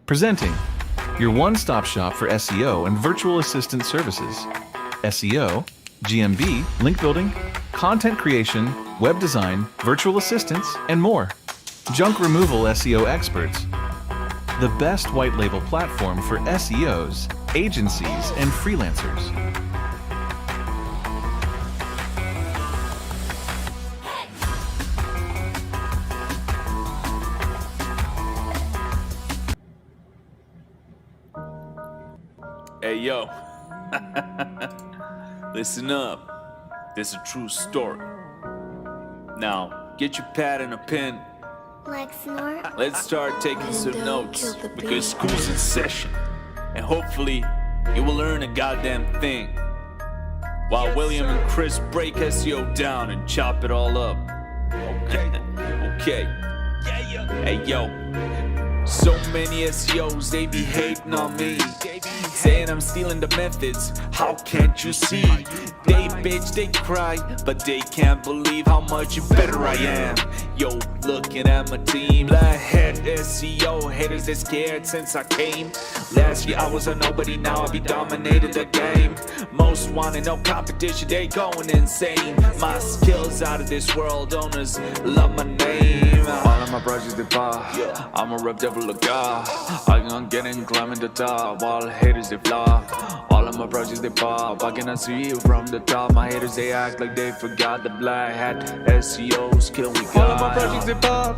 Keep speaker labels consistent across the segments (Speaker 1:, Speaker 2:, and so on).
Speaker 1: Presenting your one-stop shop for SEO and virtual assistant services. SEO, GMB, link building, content creation, web design, virtual assistants, and more. Junk removal SEO experts. The best white label platform for SEOs, agencies, and freelancers.
Speaker 2: Hey, yo. Listen up. This is a true story. Now, get your pad and a pen.
Speaker 3: Like snort?
Speaker 2: Let's start taking some notes because school's in session. And hopefully, you will learn a goddamn thing. While William and Chris break SEO down and chop it all up. Okay. Hey, yo. So many SEOs, they be hating on me, saying I'm stealing the methods, how can't you see? They bitch, they cry, but they can't believe how much better I am. Yo, looking at my team, Blackhead SEO, haters they scared since I came. Last year I was a nobody, now I be dominated the game. Most wanted, no competition, they going insane. My skills out of this world, owners love my name.
Speaker 4: All of my projects they pop, I'm a rep devil of God. I can get in, climbing the top, while haters they flop. All of my projects they pop, I cannot see you from the top. My haters they act like they forgot the black hat SEO skill we got.
Speaker 5: All of my projects they pop,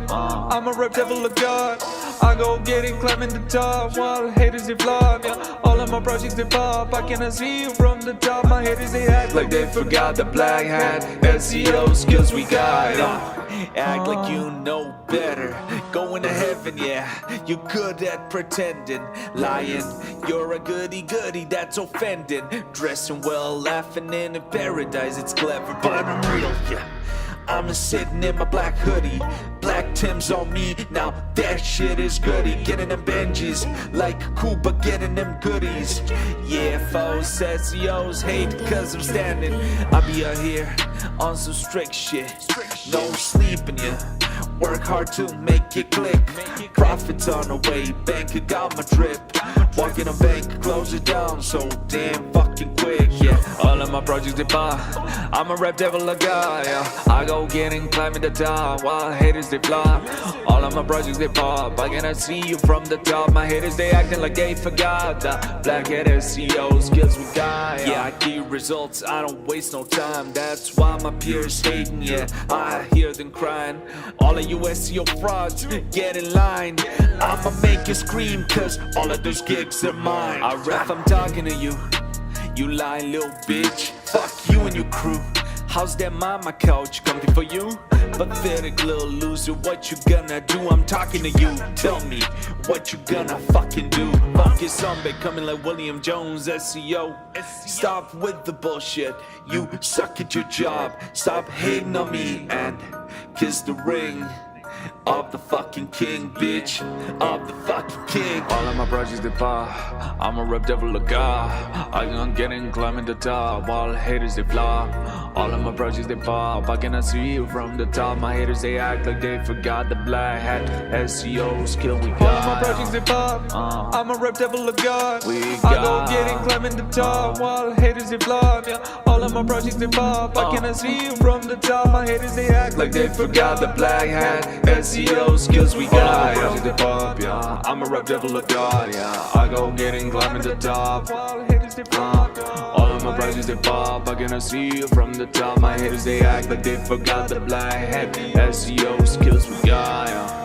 Speaker 5: I'm a rep devil of God. I go get it, climbing the top, while haters they flop. Yeah. All of my projects they pop, I cannot see you from the top. My haters they act like they forgot the black hat SEO skills we got.
Speaker 2: Act like you know better. Going to heaven, yeah. You good at pretending. Lying, you're a goody-goody that's offending. Dressing well, laughing in paradise. It's clever, but I'm real, yeah. I'm sitting in my black hoodie, black Timbs on me, now that shit is goody. Getting them Benjis, like Cuba getting them goodies. Yeah, foes, SEOs hate cause I'm standing. I be out here on some strict shit, no sleeping, yeah. Work hard to make it click. Profits on the way, bank got my drip. Walking a bank, close it down so damn fucking quick, yeah.
Speaker 4: All of my projects they pop, I'm a rep devil of God, yeah. I go getting, climbing the top, while haters they flop. All of my projects they pop, I cannot see you from the top. My haters they acting like they forgot the blackhead SEO skills we got,
Speaker 2: yeah. I get results, I don't waste no time. That's why my peers hating, yeah. I hear them crying. All of you SEO frauds, get in line. I'ma make you scream cause all of those gigs are mine. I ref, I'm talking to you, you lying little bitch. Fuck you and your crew. How's that mama couch comfy for you? Pathetic little loser, what you gonna do? I'm talking to you, tell me what you gonna fucking do. Focus on becoming like William Jones, SEO. Stop with the bullshit, you suck at your job. Stop hating on me and kiss the ring of the fucking king, bitch, of the fucking king.
Speaker 4: All of my projects they pop, I'm a rep devil of God. I can get in, climbing the top, while haters they flop. All of my projects they pop, I cannot see you from the top. My haters they act like they forgot the black hat SEO skill we got.
Speaker 5: All of my projects they pop, I'm a rep devil of God. I go get it, climbing the top, while haters they flop. Yeah. All of my projects they pop, I cannot see you from the top. My haters they act like they forgot the black hat SEO skills we got.
Speaker 4: All of my projects they pop, yeah. I'm a rep devil of God, yeah. I go getting, climbing the top. All of my projects they pop, I cannot see you from the top. My haters they act like they forgot the black hat SEO skills we got, yeah.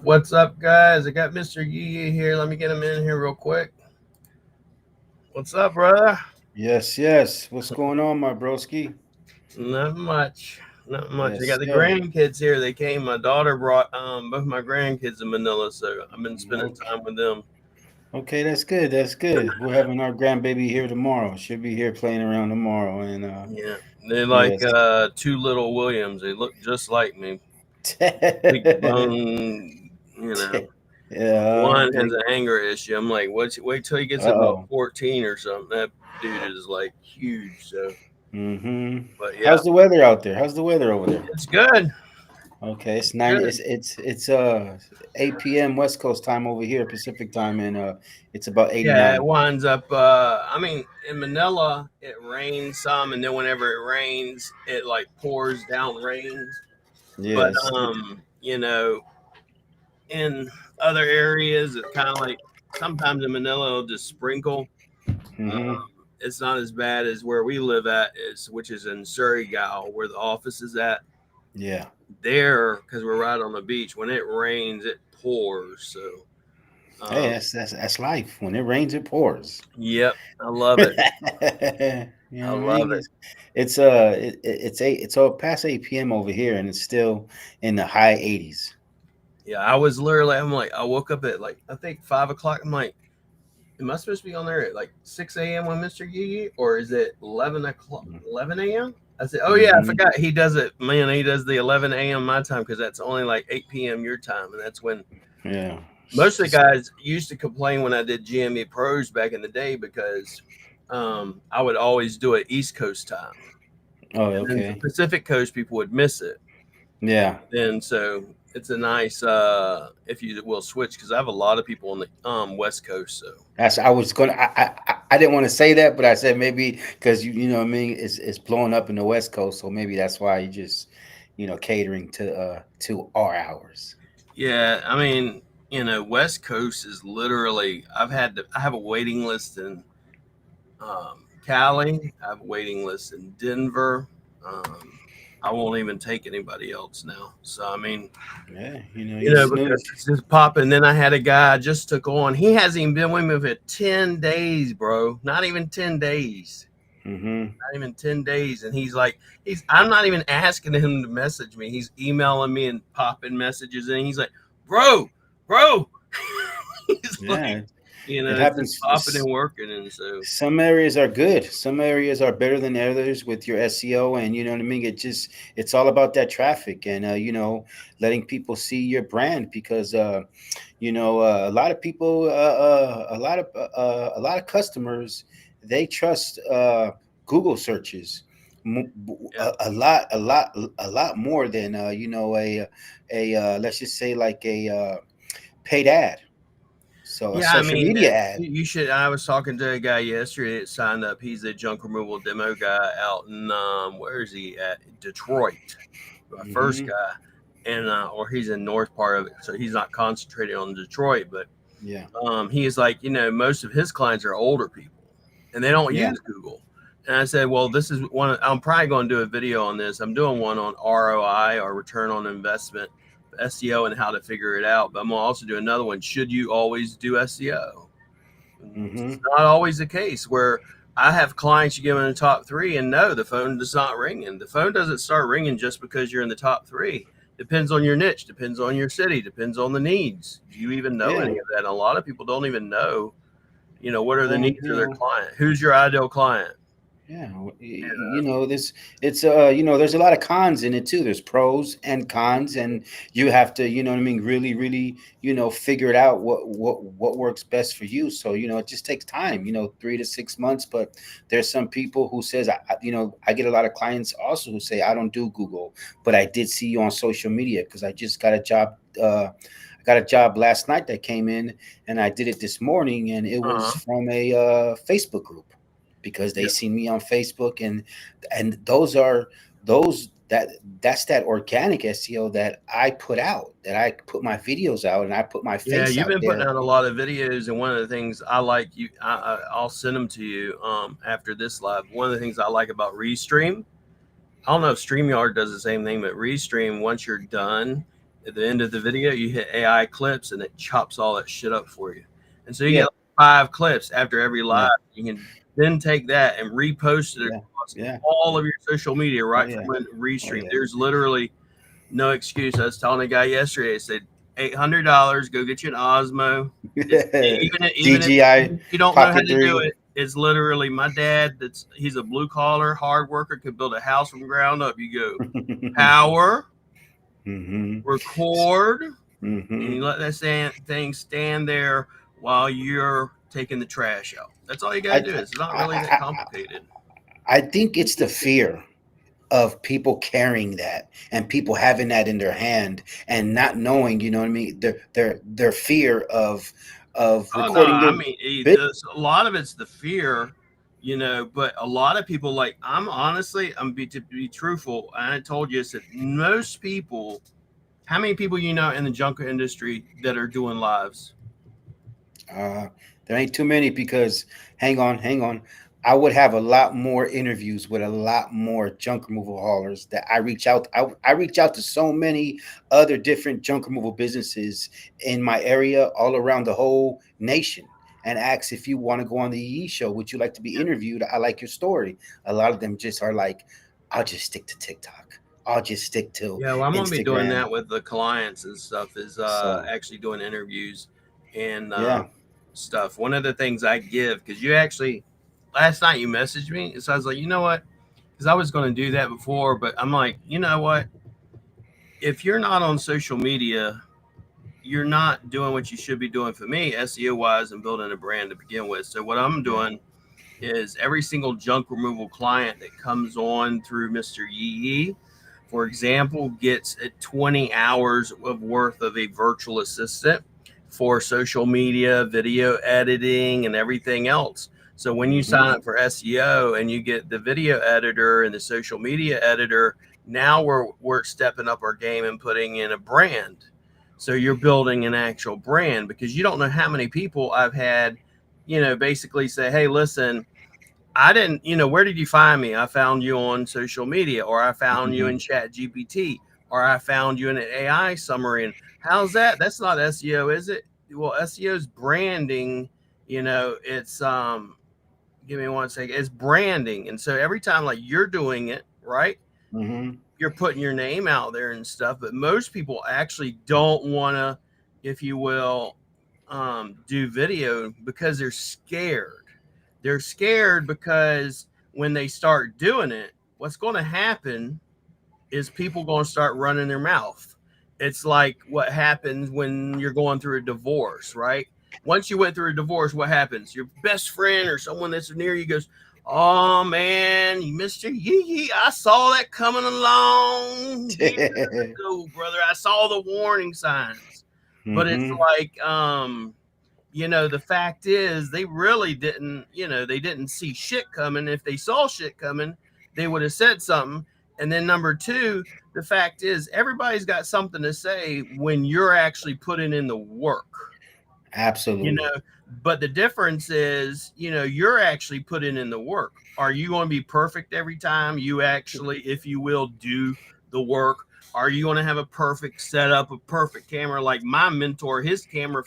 Speaker 6: What's up, guys? I got Mr. Yeee Yeee here. Let me get him in here real quick. What's up, brother?
Speaker 7: Yes. What's going on, my broski?
Speaker 6: Not much. Not much. I
Speaker 7: Yes,
Speaker 6: got the
Speaker 7: sir.
Speaker 6: grandkids here. They came. My daughter brought both my grandkids to Manila, so I've been spending time with them.
Speaker 7: Okay, that's good. That's good. We're having our grandbaby here tomorrow. She'll be here playing around tomorrow. And
Speaker 6: Yeah, they're like
Speaker 7: yes.
Speaker 6: two little Williams. They look just like me. Big bone, you know.
Speaker 7: Yeah.
Speaker 6: One has an anger issue. I'm like, wait till he gets about
Speaker 7: Uh-oh.
Speaker 6: 14 or something. That dude is like huge. So,
Speaker 7: Mm-hmm.
Speaker 6: but yeah,
Speaker 7: How's the weather out there? How's the weather over there?
Speaker 6: it's good.
Speaker 7: Okay, it's nine.
Speaker 6: Good.
Speaker 7: It's 8 p.m. West Coast time over here, Pacific time, and it's about
Speaker 6: Yeah, it
Speaker 7: 89.
Speaker 6: winds up. I mean, in Manila, it rains some, and then whenever it rains, it like pours down rain. But
Speaker 7: Yes.
Speaker 6: you know, in other areas, it's kind of like sometimes in Manila it'll just sprinkle.
Speaker 7: Mm-hmm.
Speaker 6: It's not as bad as where we live at, which is in Surreygal, where the office is at.
Speaker 7: Yeah.
Speaker 6: There, because we're right on the beach. When it rains, it pours. So,
Speaker 7: Hey,
Speaker 6: um,
Speaker 7: that's life. When it rains, it pours.
Speaker 6: yep, I love it.
Speaker 7: You
Speaker 6: I
Speaker 7: know what I
Speaker 6: love
Speaker 7: mean?
Speaker 6: it.
Speaker 7: It's past 8 p.m. over here, and it's still in the high 80s.
Speaker 6: Yeah, I was literally. I'm like, I woke up at like I think 5 o'clock. I'm like, am I supposed to be on there at like 6 a.m. with Mr. Yee, or is it 11 o'clock, 11 a.m.? I said, oh yeah, I
Speaker 7: Mm-hmm.
Speaker 6: forgot he does it. Man, he does the 11 a.m. my time because that's only like 8 p.m. your time, and that's when
Speaker 7: Yeah.
Speaker 6: most of the guys used to complain when I did GME Pros back in the day because I would always do it East Coast time,
Speaker 7: Oh,
Speaker 6: and then the
Speaker 7: okay.
Speaker 6: Pacific Coast people would miss it.
Speaker 7: Yeah.
Speaker 6: And so it's a nice if you will switch because I have a lot of people on the West Coast. So
Speaker 7: That's I was gonna. I didn't want to say that, but I said maybe because you know what I mean. It's blowing up in the West Coast, so maybe that's why you just catering to our hours.
Speaker 6: yeah, I mean, West Coast is literally I have a waiting list in Cali. I have a waiting list in Denver. Um, I won't even take anybody else now. So I mean,
Speaker 7: Yeah, you snooze.
Speaker 6: because it's just popping. Then I had a guy I just took on. He hasn't even been with me for 10 days, bro. Not even 10 days.
Speaker 7: Mm-hmm.
Speaker 6: Not even 10 days. And he's like, I'm not even asking him to message me. He's emailing me and popping messages in. He's like, bro. He's like,
Speaker 7: Yeah, it
Speaker 6: it's just
Speaker 7: happens.
Speaker 6: popping and working. And so,
Speaker 7: Some areas are good. Some areas are better than others with your SEO, and you know what I mean. It's all about that traffic and letting people see your brand because a lot of people, a lot of customers, they trust Google searches
Speaker 6: yeah.
Speaker 7: a lot more than a let's just say like a paid ad, so a
Speaker 6: Yeah, I
Speaker 7: social
Speaker 6: mean,
Speaker 7: media ad.
Speaker 6: you should. I was talking to a guy yesterday that signed up. He's a junk removal demo guy out in where is he at? Detroit. My first
Speaker 7: Hmm.
Speaker 6: guy, and or he's in north part of it, so he's not concentrated on Detroit. But
Speaker 7: Yeah,
Speaker 6: he is like, most of his clients are older people, and they don't
Speaker 7: yeah.
Speaker 6: use Google. And I said, well, this is one. I'm probably going to do a video on this. I'm doing one on ROI or return on investment, SEO, and how to figure it out. But I'm going to also do another one. Should you always do SEO? It's
Speaker 7: Hmm.
Speaker 6: not always the case where I have clients you give them the top three, and no, the phone does not ring. The phone doesn't start ringing just because you're in the top three. Depends on your niche, depends on your city, depends on the needs. Do you even know
Speaker 7: Yeah.
Speaker 6: any of that? And a lot of people don't even know, what are the
Speaker 7: Well,
Speaker 6: needs of their client? Who's your ideal client?
Speaker 7: yeah,
Speaker 6: You
Speaker 7: this it's there's a lot of cons in it too. There's pros and cons, and you have to, you know what I mean, really, really, figure it out what works best for you. So, it just takes time, 3 to 6 months. But there's some people who says, I get a lot of clients also who say I don't do Google, but I did see you on social media because I just got a job. I got a job last night that came in, and I did it this morning, and it was
Speaker 6: Uh-huh.
Speaker 7: from a Facebook group because they
Speaker 6: Yeah.
Speaker 7: see me on Facebook, and that's that organic SEO that I put out, that I put my videos out and I put my
Speaker 6: Yeah,
Speaker 7: face
Speaker 6: you've
Speaker 7: out
Speaker 6: been putting
Speaker 7: there.
Speaker 6: out a lot of videos, and one of the things I like I'll send them to you after this live. One of the things I like about Restream, I don't know if StreamYard does the same thing, but Restream, once you're done at the end of the video, you hit AI clips and it chops all that shit up for you. And so you get
Speaker 7: Yeah,
Speaker 6: like 5 clips after every
Speaker 7: yeah,
Speaker 6: live. You can then take that and repost it
Speaker 7: Yeah.
Speaker 6: across
Speaker 7: Yeah.
Speaker 6: all of your social media
Speaker 7: Oh,
Speaker 6: right
Speaker 7: yeah.
Speaker 6: from when Restream.
Speaker 7: Oh, yeah.
Speaker 6: There's literally no excuse. I was telling a guy yesterday, I said, $800, go get you an Osmo. Even if
Speaker 7: DJI
Speaker 6: you don't know how
Speaker 7: Pocket
Speaker 6: to do
Speaker 7: 3.
Speaker 6: it, it's literally my dad. He's a blue collar hard worker, could build a house from ground up. You go power,
Speaker 7: Mm-hmm.
Speaker 6: record, and
Speaker 7: Mm-hmm.
Speaker 6: you let that thing stand there while you're taking the trash out. That's all you got to do. It's not really that complicated.
Speaker 7: I think it's the fear of people carrying that and people having that in their hand and not knowing, you know what I mean? Their fear of
Speaker 6: Oh no,
Speaker 7: recording
Speaker 6: I
Speaker 7: their
Speaker 6: mean,
Speaker 7: bit.
Speaker 6: a lot of it's the fear, but a lot of people like to be truthful. I told you, I said most people. How many people you know in the junker industry that are doing lives?
Speaker 7: Uh, there ain't too many because hang on. I would have a lot more interviews with a lot more junk removal haulers that I reach out. I reach out to so many other different junk removal businesses in my area, all around the whole nation, and ask if you want to go on the Yee show. Would you like to be interviewed? I like your story. A lot of them just are like, I'll just stick to TikTok. I'll just stick to
Speaker 6: Yeah, well, I'm gonna be doing
Speaker 7: Instagram.
Speaker 6: that with the clients and stuff. Is
Speaker 7: So
Speaker 6: actually doing interviews and
Speaker 7: yeah.
Speaker 6: stuff. One of the things I give because you actually last night you messaged me, so I was like, you know what? Because I was going to do that before, but I'm like, you know what? If you're not on social media, you're not doing what you should be doing for me, SEO wise, and building a brand to begin with. So what I'm
Speaker 7: Yeah.
Speaker 6: doing is every single junk removal client that comes on through Mr. Yeee Yeee, for example, gets 20 hours of worth of a virtual assistant for social media, video editing, and everything else. So when you
Speaker 7: Hmm.
Speaker 6: sign up for SEO and you get the video editor and the social media editor, now we're stepping up our game and putting in a brand. So you're building an actual brand because you don't know how many people I've had, basically say, hey, listen, I didn't, where did you find me? I found you on social media, or I found you in
Speaker 7: Hmm.
Speaker 6: Chat GPT, or I found you in an AI summary. And how's that? That's not SEO, is it? Well, SEO is branding, it's give me one second. It's branding. And so every time like you're doing it, right?
Speaker 7: Hmm.
Speaker 6: You're putting your name out there and stuff, but most people actually don't want to, if you will, do video because they're scared. They're scared because when they start doing it, what's going to happen is people going to start running their mouth. It's like what happens when you're going through a divorce, right? Once you went through a divorce, what happens? Your best friend or someone that's near you goes, "Oh man, you Mr. Yee Yee, I saw that coming along years ago, brother. I saw the warning signs." But it's
Speaker 7: Hmm.
Speaker 6: like, the fact is they really didn't, they didn't see shit coming. If they saw shit coming, they would have said something. And then number two, the fact is everybody's got something to say when you're actually putting in the work, you know,
Speaker 7: Absolutely.
Speaker 6: but the difference is, you're actually putting in the work. Are you going to be perfect every time you actually, if you will, do the work? Are you going to have a perfect setup, a perfect camera? Like my mentor, his camera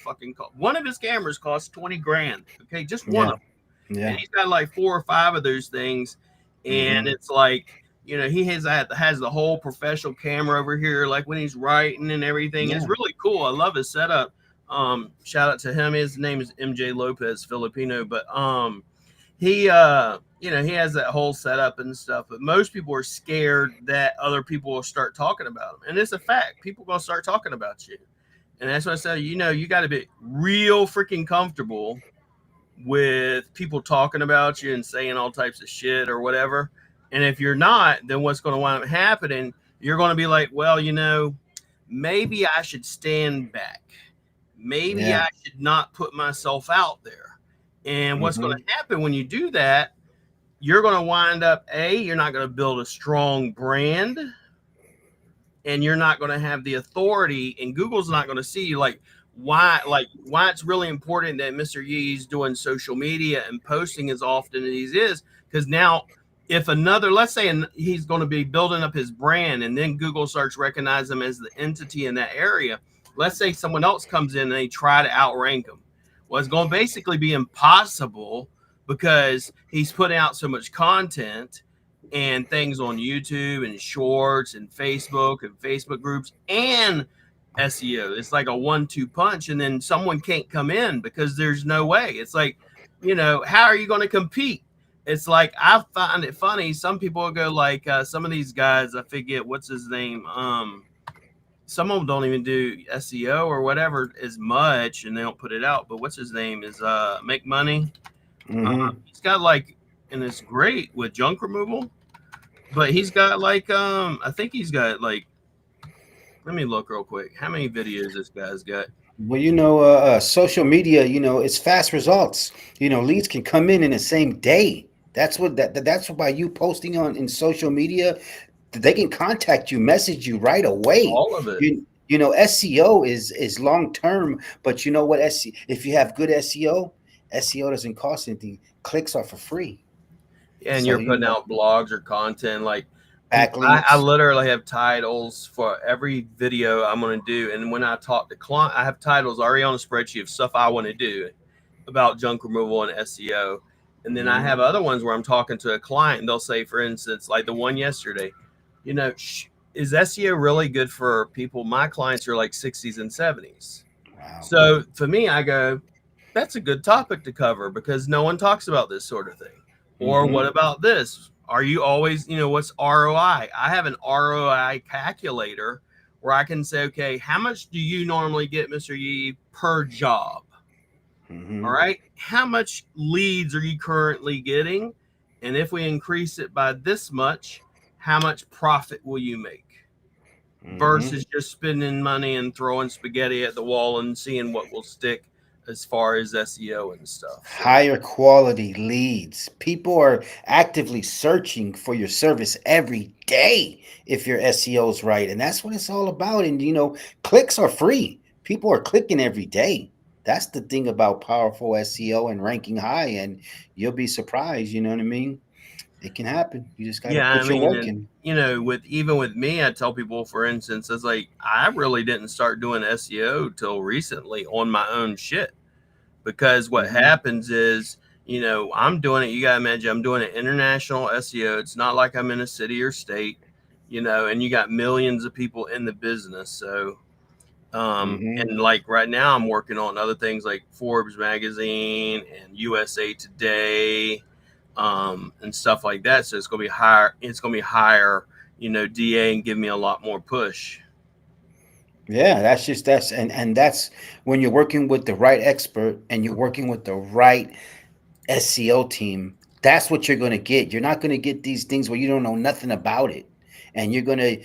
Speaker 6: one of his cameras costs 20 grand. Okay. Just one of
Speaker 7: Yeah.
Speaker 6: them. And
Speaker 7: Yeah.
Speaker 6: he's got like 4 or 5 of those things. And
Speaker 7: Hmm.
Speaker 6: it's like, he has the whole professional camera over here, like when he's writing and everything. It's
Speaker 7: Yeah.
Speaker 6: really cool. I love his setup. Shout out to him. His name is MJ Lopez, Filipino, but he he has that whole setup and stuff. But most people are scared that other people will start talking about him, and it's a fact. People gonna start talking about you, and that's what I said. You got to be real freaking comfortable with people talking about you and saying all types of shit or whatever. And if you're not, then what's going to wind up happening? You're going to be like, well, maybe I should stand back. Maybe
Speaker 7: Yeah.
Speaker 6: I should not put myself out there. And what's going
Speaker 7: Hmm.
Speaker 6: to happen when you do that, you're going to wind up, you're not going to build a strong brand, and you're not going to have the authority, and Google's not going to see why it's really important that Mr. Yee's doing social media and posting as often as he is, because now if let's say he's going to be building up his brand, and then Google starts recognizing him as the entity in that area. Let's say someone else comes in and they try to outrank him. Well, it's going to basically be impossible because he's putting out so much content and things on YouTube and shorts and Facebook groups and SEO. It's like a 1-2 punch, and then someone can't come in because there's no way. It's like, how are you going to compete? It's like, I find it funny. Some people will go like, some of these guys, I forget what's his name. Some of them don't even do SEO or whatever as much, and they don't put it out. But what's his name is Make Money. He's got like, and it's great with junk removal, but he's got like, I think he's got like, let me look real quick. How many videos this guy's got?
Speaker 7: Well, social media, it's fast results. Leads can come in the same day. That's why you posting in social media, they can contact you, message you right away.
Speaker 6: All of it.
Speaker 7: SEO is long term, but you know what? If you have good SEO doesn't cost anything. Clicks are for free.
Speaker 6: And you're putting out blogs or content like
Speaker 7: backlinks.
Speaker 6: I literally have titles for every video I'm going to do. And when I talk to client, I have titles already on a spreadsheet of stuff I want to do about junk removal and SEO. And then I have other ones where I'm talking to a client and they'll say, for instance, like the one yesterday, is SEO really good for people? My clients are like 60s and 70s. Wow. So for me, I go, that's a good topic to cover because no one talks about this sort of thing. Or what about this? Are you always, what's ROI? I have an ROI calculator where I can say, okay, how much do you normally get, Mr. Yee, per job? All right. How much leads are you currently getting? And if we increase it by this much, how much profit will you make? Versus just spending money and throwing spaghetti at the wall and seeing what will stick as far as SEO and stuff. So.
Speaker 7: Higher quality leads. People are actively searching for your service every day if your SEO is right. And that's what it's all about. And, clicks are free. People are clicking every day. That's the thing about powerful SEO and ranking high. And you'll be surprised. You know what I mean? It can happen. You just got to put your work in.
Speaker 6: With me, I tell people, for instance, it's like I really didn't start doing SEO till recently on my own shit. Because what happens is, I'm doing it. You got to imagine I'm doing an international SEO. It's not like I'm in a city or state, and you got millions of people in the business. So, and like right now I'm working on other things like Forbes magazine and USA Today, and stuff like that. So it's going to be higher. It's going to be higher, DA and give me a lot more push.
Speaker 7: Yeah, and that's when you're working with the right expert and you're working with the right SEO team. That's what you're going to get. You're not going to get these things where you don't know nothing about it, and you're going to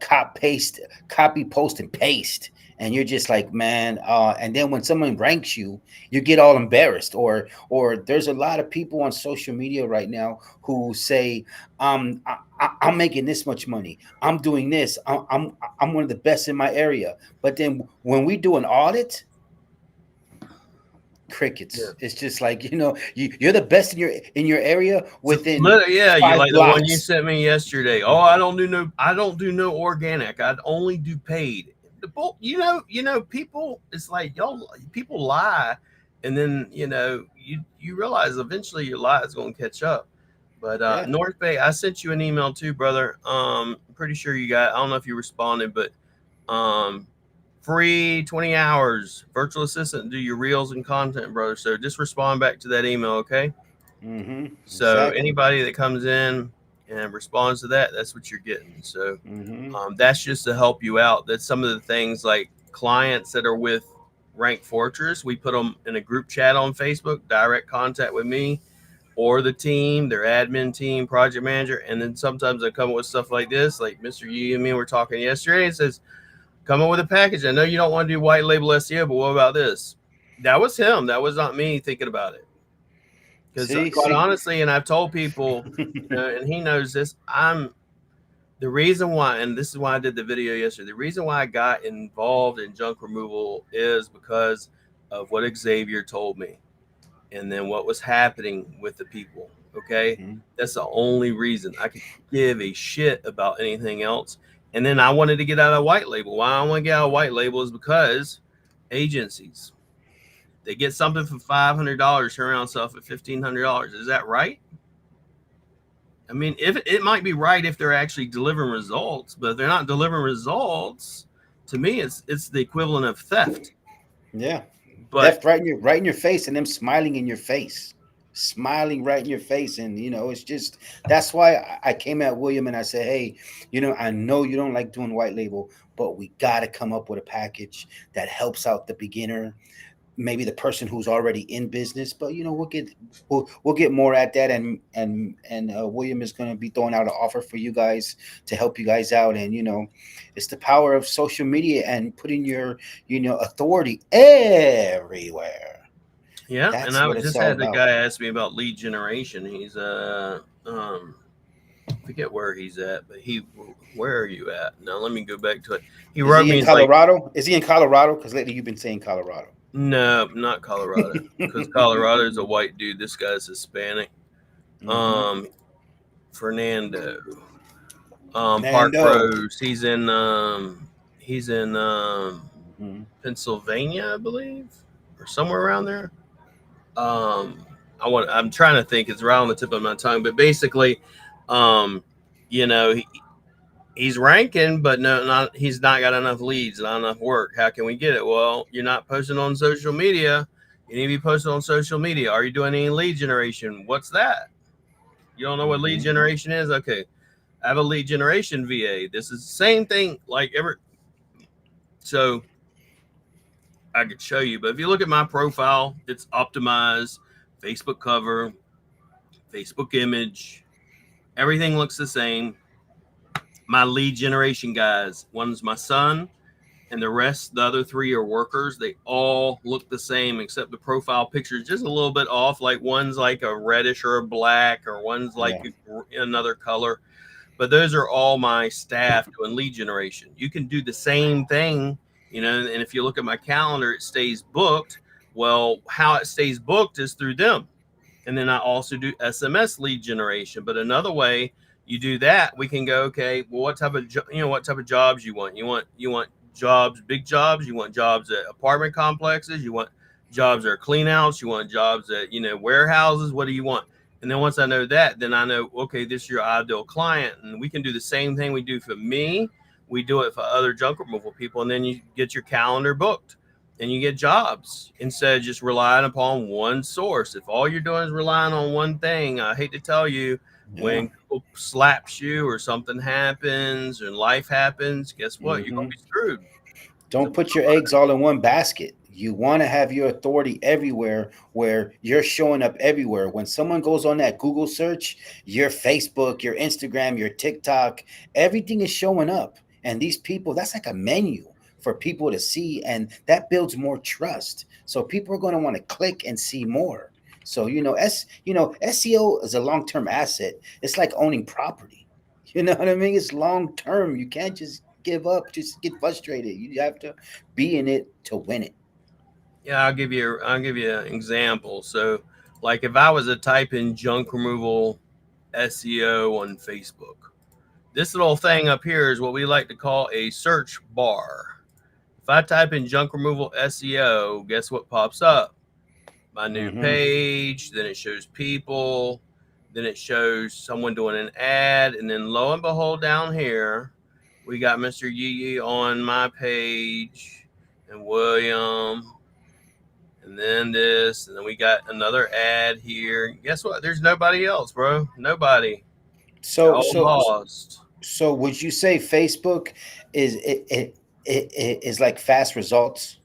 Speaker 7: copy, post, and paste, and you're just like, man. And then when someone ranks you, you get all embarrassed. Or there's a lot of people on social media right now who say, I'm making this much money. I'm doing this. I'm one of the best in my area. But then when we do an audit, crickets. Yeah. It's just like, you're the best in your area within.
Speaker 6: Yeah, you like blocks. The one you sent me yesterday. Oh, I don't do no organic. I only do paid. People. It's like people lie, and then you realize eventually your lie is going to catch up. But North Bay, I sent you an email too, brother. I'm pretty sure you got. I don't know if you responded, but free 20 hours virtual assistant, do your reels and content, brother. So just respond back to that email, okay? So anybody that comes in and responds to that, that's what you're getting. So that's just to help you out. That's some of the things like clients that are with Rank Fortress. We put them in a group chat on Facebook, direct contact with me or the team, their admin team, project manager. And then sometimes I come up with stuff like this, like Mr. Yee and me were talking yesterday. It says, come up with a package. I know you don't want to do white label SEO, but what about this? That was him. That was not me thinking about it. Because quite honestly, and I've told people, and he knows this, the reason why, and this is why I did the video yesterday, the reason why I got involved in junk removal is because of what Xavier told me. And then what was happening with the people. Okay. That's the only reason I could give a shit about anything else. And then I wanted to get out of white label. Why I want to get out of white label is because agencies. They get something for $500, turn around and sell it for $1,500. Is that right? I mean, if it might be right if they're actually delivering results, but if they're not delivering results, to me, it's the equivalent of theft.
Speaker 7: Yeah,
Speaker 6: But
Speaker 7: theft right in your face, and them smiling in your face, smiling right in your face, and it's just that's why I came at William and I said, hey, I know you don't like doing white label, but we got to come up with a package that helps out the beginner, maybe the person who's already in business. But we'll get more at that, and William is going to be throwing out an offer for you guys to help you guys out. And it's the power of social media and putting your authority everywhere.
Speaker 6: yeah,
Speaker 7: That's
Speaker 6: and I
Speaker 7: what it's
Speaker 6: just
Speaker 7: all
Speaker 6: had the
Speaker 7: about.
Speaker 6: guy ask me about lead generation. He's forget where he's at, but where are you at? Now let me go back to it. He
Speaker 7: Is
Speaker 6: wrote
Speaker 7: he
Speaker 6: me,
Speaker 7: in
Speaker 6: he's like,
Speaker 7: Colorado? Is he in Colorado? Because lately you've been saying Colorado.
Speaker 6: no, not Colorado, because Colorado is a white dude. This guy's Hispanic.
Speaker 7: Mhm.
Speaker 6: Fernando. Park
Speaker 7: Nando.
Speaker 6: Rose. He's in
Speaker 7: Mhm.
Speaker 6: Pennsylvania, I believe, or somewhere around there. I'm trying to think. It's right on the tip of my tongue, but basically, um, you know, he's ranking, but he's not got enough leads, not enough work. How can we get it? Well, you're not posting on social media. You need to be posting on social media. Are you doing any lead generation? What's that? You don't know what lead
Speaker 7: Mhm.
Speaker 6: generation is? Okay. I have a lead generation VA. This is the same thing so I could show you, but if you look at my profile, it's optimized, Facebook cover, Facebook image, everything looks the same. My lead generation guys, one's my son, and the other three are workers. They all look the same except the profile picture is just a little bit off. Like one's like a reddish or a black, or one's like
Speaker 7: Yeah.
Speaker 6: another color. But those are all my staff doing lead generation. You can do the same thing, and if you look at my calendar, it stays booked. Well, how it stays booked is through them. And then I also do SMS lead generation. But another way you do that, we can go, okay, well, what type of jobs you want? You want jobs, big jobs. You want jobs at apartment complexes. You want jobs that are clean outs. You want jobs at warehouses. What do you want? And then once I know that, then I know, okay, this is your ideal client. And we can do the same thing we do for me. We do it for other junk removal people. And then you get your calendar booked and you get jobs instead of just relying upon one source. If all you're doing is relying on one thing, I hate to tell you,
Speaker 7: Yeah.
Speaker 6: when Google slaps you or something happens and life happens, guess what? You're going
Speaker 7: Mhm.
Speaker 6: to be screwed. So,
Speaker 7: Don't put your eggs all in one basket. You want to have your authority everywhere where you're showing up everywhere. When someone goes on that Google search, your Facebook, your Instagram, your TikTok, everything is showing up. And these people, that's like a menu for people to see, and that builds more trust. So people are going to want to click and see more. So SEO is a long-term asset. It's like owning property. You know what I mean? It's long term. You can't just give up, just get frustrated. You have to be in it to win it.
Speaker 6: yeah, I'll give you an example. So, like if I was to type in junk removal SEO on Facebook, this little thing up here is what we like to call a search bar. If I type in junk removal SEO, guess what pops up? My new
Speaker 7: Hmm.
Speaker 6: page, then it shows people, then it shows someone doing an ad, and then lo and behold, down here, we got Mr. Yee Yee on my page, and William, and then this, and then we got another ad here. Guess what? There's nobody else, bro. Nobody.
Speaker 7: So
Speaker 6: All
Speaker 7: so
Speaker 6: lost.
Speaker 7: so would you say Facebook it is like fast results?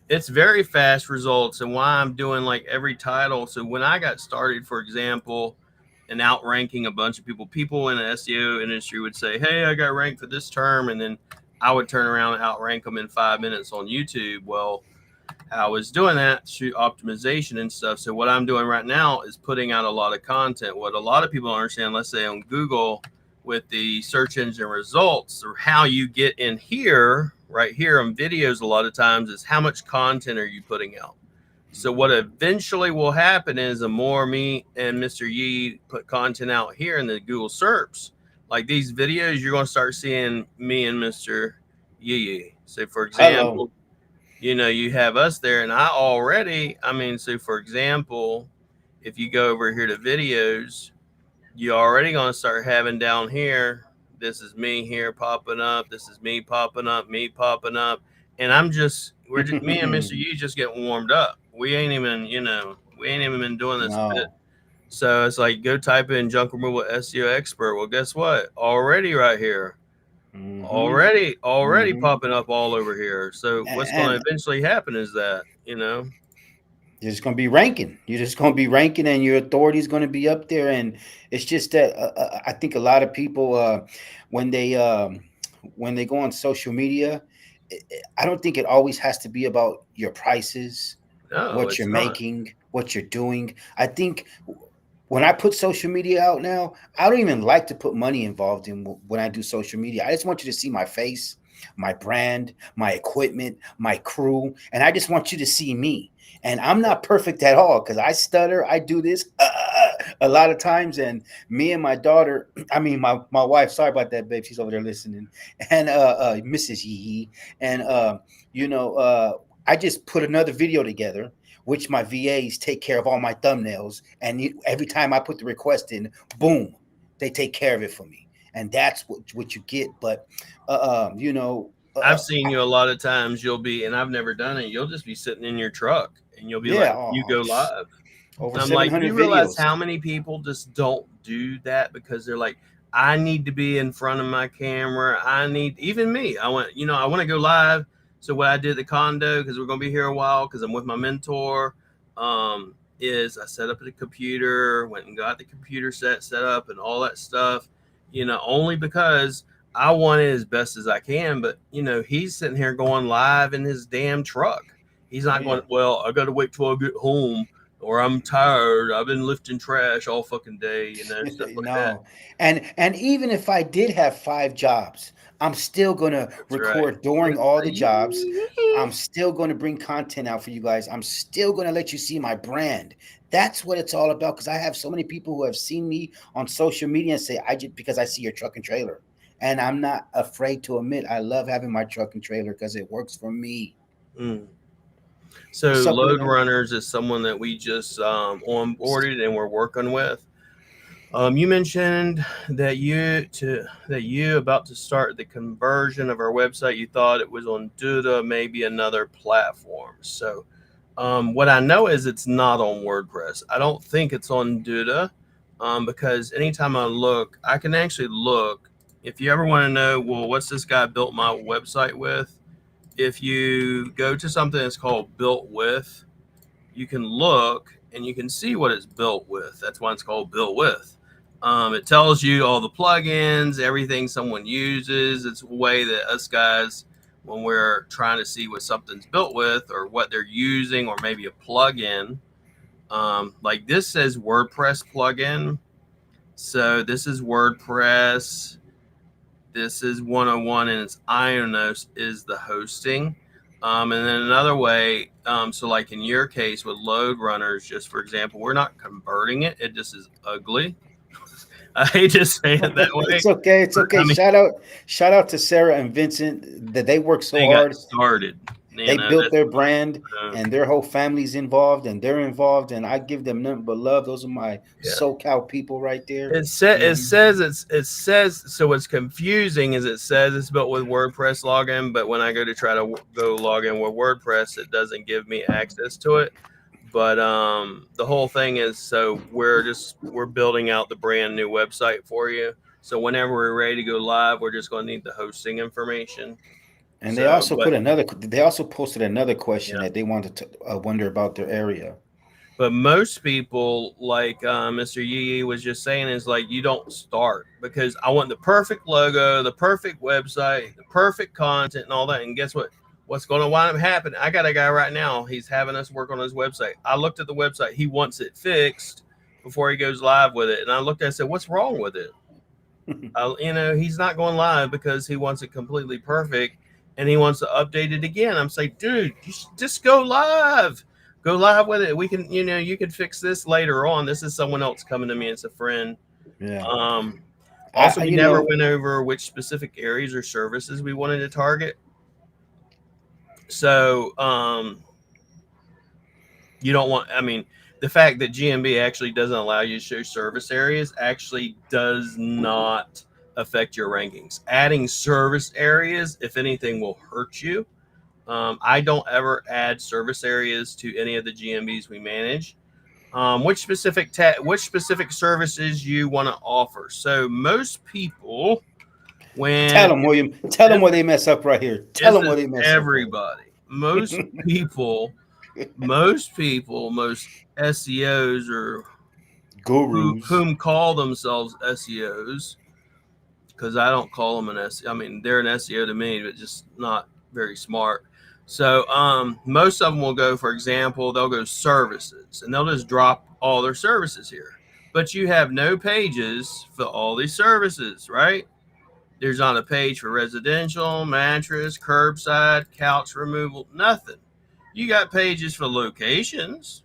Speaker 6: It's very fast results, and why I'm doing like every title. So when I got started, for example, and outranking a bunch of people in the SEO industry would say, hey, I got ranked for this term, and then I would turn around and outrank them in 5 minutes on YouTube. Well, I was doing that through optimization and stuff. So what I'm doing right now is putting out a lot of content. What a lot of people don't understand, let's say on Google with the search engine results, or how you get in here, right here on videos, a lot of times is how much content are you putting out. So what eventually will happen is the more me and Mr. Yee put content out here in the Google SERPs, like these videos, you're going to start seeing me and Mr. Yee Yee. So for
Speaker 7: Hello.
Speaker 6: example, you have us there, and I mean, so for example, if you go over here to videos, you're already going to start having down here, this is me here popping up, this is me popping up, me popping up, and me and Mr. Yee just getting warmed up. We ain't even been doing this a bit.
Speaker 7: No.
Speaker 6: So it's like, go type in junk removal SEO expert. Well, guess what? Already right here.
Speaker 7: Hmm.
Speaker 6: Already
Speaker 7: Hmm.
Speaker 6: popping up all over here. So what's going
Speaker 7: And
Speaker 6: to eventually happen is that,
Speaker 7: you're just going to be ranking. You're just going to be ranking, and your authority is going to be up there. And it's just that I think a lot of people, when they when they go on social media, I don't think it always has to be about your prices,
Speaker 6: no,
Speaker 7: what you're
Speaker 6: it's not.
Speaker 7: making, what you're doing. I think when I put social media out now, I don't even like to put money involved in when I do social media. I just want you to see my face, my brand, my equipment, my crew, and I just want you to see me. And I'm not perfect at all because I stutter. I do this a lot of times, and me and my daughter, I mean my wife. Sorry about that, babe. She's over there listening, and Mrs. Yee Yee, and you know, I just put another video together, which my VAs take care of all my thumbnails. And every time I put the request in, boom, they take care of it for me. And that's what you get. But,
Speaker 6: I've seen you a lot of times. And I've never done it. You'll just be sitting in your truck and you'll be
Speaker 7: yeah,
Speaker 6: like, you go live.
Speaker 7: over
Speaker 6: And I'm like, do
Speaker 7: 700
Speaker 6: you realize
Speaker 7: videos.
Speaker 6: how many people just don't do that because they're like, I need to be in front of my camera. Even me, I want to go live. So what I did at the condo, because we're going to be here a while, because I'm with my mentor, is I set up the computer, went and got the computer set up and all that stuff, only because I want it as best as I can. But, he's sitting here going live in his damn truck. He's
Speaker 7: Oh
Speaker 6: not
Speaker 7: yeah.
Speaker 6: going, well, I got to wait till I get home, or I'm tired. I've been lifting trash all fucking day, stuff like that.
Speaker 7: No. And even if I did have 5 jobs, I'm still gonna
Speaker 6: That's right.
Speaker 7: record during
Speaker 6: With
Speaker 7: all
Speaker 6: the
Speaker 7: the jobs. I'm
Speaker 6: Yeee.
Speaker 7: still gonna bring content out for you guys. I'm still gonna let you see my brand. That's what it's all about. Because I have so many people who have seen me on social media and say, I just because I see your truck and trailer. And I'm not afraid to admit I love having my truck and trailer because it works for me.
Speaker 6: Mm. So
Speaker 7: What's up,
Speaker 6: load
Speaker 7: Leonard?
Speaker 6: runners is someone that we just onboarded and we're working with. You mentioned that you about to start the conversion of our website. You thought it was on Duda, maybe another platform. So, what I know is it's not on WordPress. I don't think it's on Duda, because anytime I can actually look. If you ever want to know, well, what's this guy built my website with? If you go to something that's called built with, you can look and you can see what it's built with. That's why it's called built with. It tells you all the plugins, everything someone uses. It's a way that us guys, when we're trying to see what something's built with or what they're using, or maybe a plugin, like this says WordPress plugin. So this is WordPress. This is 101, and it's Ionos is the hosting. And then another way, so like in your case with load runners, just for example, we're not converting it. It just is ugly. I hate to say it that way,
Speaker 7: It's okay. It's
Speaker 6: but
Speaker 7: okay.
Speaker 6: I mean,
Speaker 7: Shout out to Sarah and Vincent that they work so
Speaker 6: they got
Speaker 7: hard.
Speaker 6: started.
Speaker 7: They built
Speaker 6: That's
Speaker 7: their brand,
Speaker 6: uh,
Speaker 7: and their whole family's involved, and they're involved, and I give them nothing but love. Those are my
Speaker 6: yeah.
Speaker 7: SoCal people right there.
Speaker 6: It
Speaker 7: Mhm.
Speaker 6: says it says, so what's confusing is it says it's built with WordPress login, but when I go to try to go log in with WordPress, it doesn't give me access to it. But the whole thing is, so we're building out the brand new website for you. So whenever we're ready to go live, we're just going to need the hosting information.
Speaker 7: And they
Speaker 6: So,
Speaker 7: also
Speaker 6: but
Speaker 7: put another. They also posted another question
Speaker 6: yeah.
Speaker 7: that they wanted to wonder about their area.
Speaker 6: But most people, like Mr. Yee Yee was just saying, is like, you don't start because I want the perfect logo, the perfect website, the perfect content, and all that. And guess what? What's going to wind up happening? I got a guy right now. He's having us work on his website. I looked at the website. He wants it fixed before he goes live with it. And I looked at it and said, what's wrong with it? He's not going live because he wants it completely perfect and he wants to update it again. I'm saying, dude, just go live. Go live with it. We can, you can fix this later on. This is someone else coming to me. It's a friend.
Speaker 7: Yeah.
Speaker 6: Um, Also,
Speaker 7: I
Speaker 6: we
Speaker 7: you
Speaker 6: never
Speaker 7: know
Speaker 6: went over which specific areas or services we wanted to target. So you don't want, I mean, the fact that GMB actually doesn't allow you to show service areas actually does not affect your rankings. Adding service areas, if anything, will hurt you. I don't ever add service areas to any of the GMBs we manage. Which specific services you want to offer? So most people,
Speaker 7: Tell
Speaker 6: when
Speaker 7: them, William. Tell them
Speaker 6: this,
Speaker 7: where they mess up right here. Tell
Speaker 6: this
Speaker 7: them
Speaker 6: is
Speaker 7: where they mess up right.
Speaker 6: everybody, most people, most SEOs or
Speaker 7: Gurus.
Speaker 6: whom call themselves SEOs, because I don't call them an SEO. I mean, they're an SEO to me, but just not very smart. So most of them will go, for example, they'll go services, and they'll just drop all their services here. But you have no pages for all these services, right? There's not a page for residential, mattress, curbside, couch removal, nothing. You got pages for locations,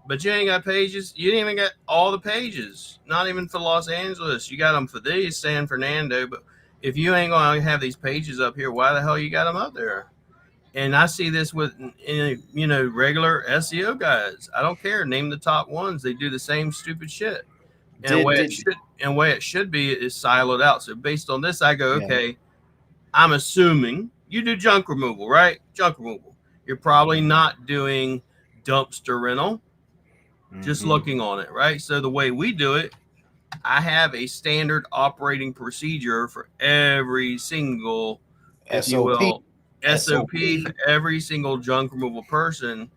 Speaker 6: but you ain't got pages. You didn't even get all the pages. Not even for Los Angeles. You got them for these, San Fernando. But if you ain't going to have these pages up here, why the hell you got them up there? And I see this with, regular SEO guys. I don't care. Name the top ones. They do the same stupid shit. And the way it should be is siloed out. So based on this, I go, okay, I'm assuming you do junk removal, right? Junk removal. You're probably not doing dumpster rental. Just looking on it, right? So the way we do it, I have a standard operating procedure for every single, if you will, SOP for every single junk removal person.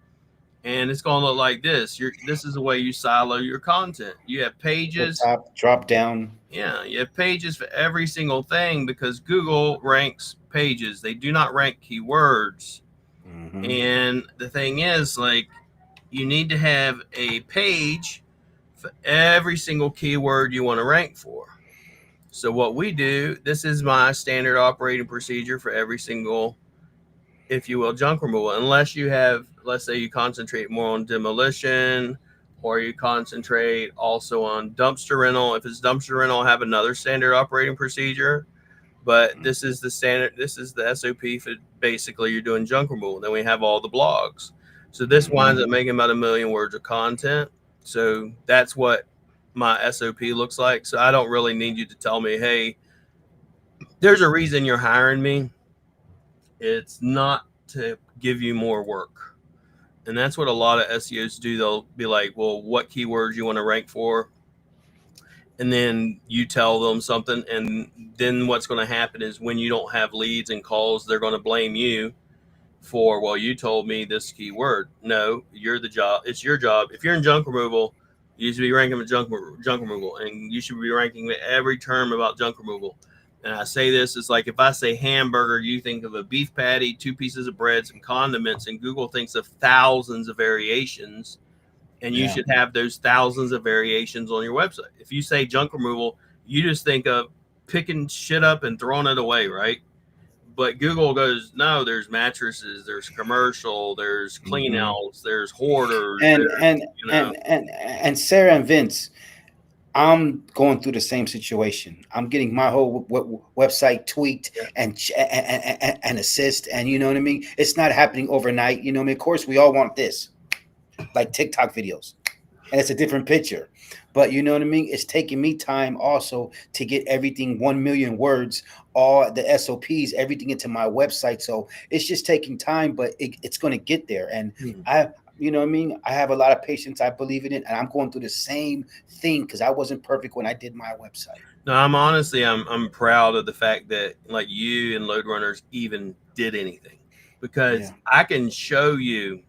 Speaker 6: And it's going to look like this. This is the way you silo your content. You have pages.
Speaker 7: Top, drop down.
Speaker 6: Yeah, you have pages for every single thing because Google ranks pages. They do not rank keywords. And the thing is, like, you need to have a page for every single keyword you want to rank for. So what we do, this is my standard operating procedure for every single, if you will, junk removal. Unless you have, let's say you concentrate more on demolition, or you concentrate also on dumpster rental. If it's dumpster rental, have another standard operating procedure. But this is the standard, this is the SOP for basically you're doing junk removal. Then we have all the blogs. So this winds up making about 1 million words of content. So that's what my SOP looks like. So I don't really need you to tell me, hey, there's a reason you're hiring me. It's not to give you more work. And that's what a lot of SEOs do. They'll be like, well, what keywords you want to rank for? And then you tell them something. And then what's going to happen is when you don't have leads and calls, they're going to blame you for, well, you told me this keyword. No, you're the job. It's your job. If you're in junk removal, you should be ranking with junk removal, and you should be ranking with every term about junk removal. And I say this, it's like if I say hamburger, you think of a beef patty, 2 pieces of bread, some condiments, and Google thinks of thousands of variations, and you should have those thousands of variations on your website. If you say junk removal, you just think of picking shit up and throwing it away, right? But Google goes, no, there's mattresses, there's commercial, there's clean outs, there's hoarders.
Speaker 7: And Sarah and Vince, I'm going through the same situation. I'm getting my whole website tweaked and assist. And you know what I mean? It's not happening overnight. You know what I mean? Of course, we all want this, like TikTok videos. And it's a different picture. But you know what I mean? It's taking me time also to get everything 1 million words, all the SOPs, everything into my website. So it's just taking time, but it's going to get there. And you know what I mean? I have a lot of patience. I believe in it. And I'm going through the same thing because I wasn't perfect when I did my website.
Speaker 6: No, I'm proud of the fact that like you and Load Runners even did anything, because I can show you.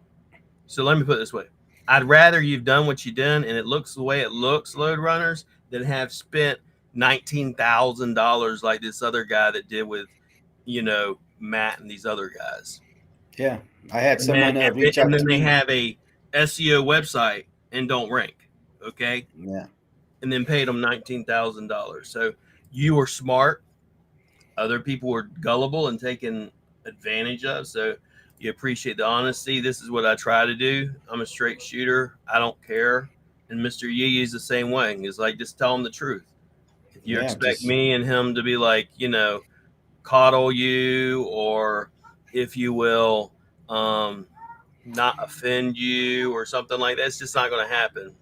Speaker 6: So let me put it this way. I'd rather you've done what you done and it looks the way it looks, Load Runners, than have spent $19,000 like this other guy that did with, Matt and these other guys.
Speaker 7: Yeah, I had someone reach out to me. And then
Speaker 6: they have a SEO website and don't rank, okay?
Speaker 7: Yeah.
Speaker 6: And then paid them $19,000. So you were smart. Other people were gullible and taken advantage of. So you appreciate the honesty. This is what I try to do. I'm a straight shooter. I don't care. And Mr. Yeee Yee's the same way. He's like, just tell him the truth. If you expect me and him to be like, coddle you or if you will, not offend you or something like that. It's just not going to happen.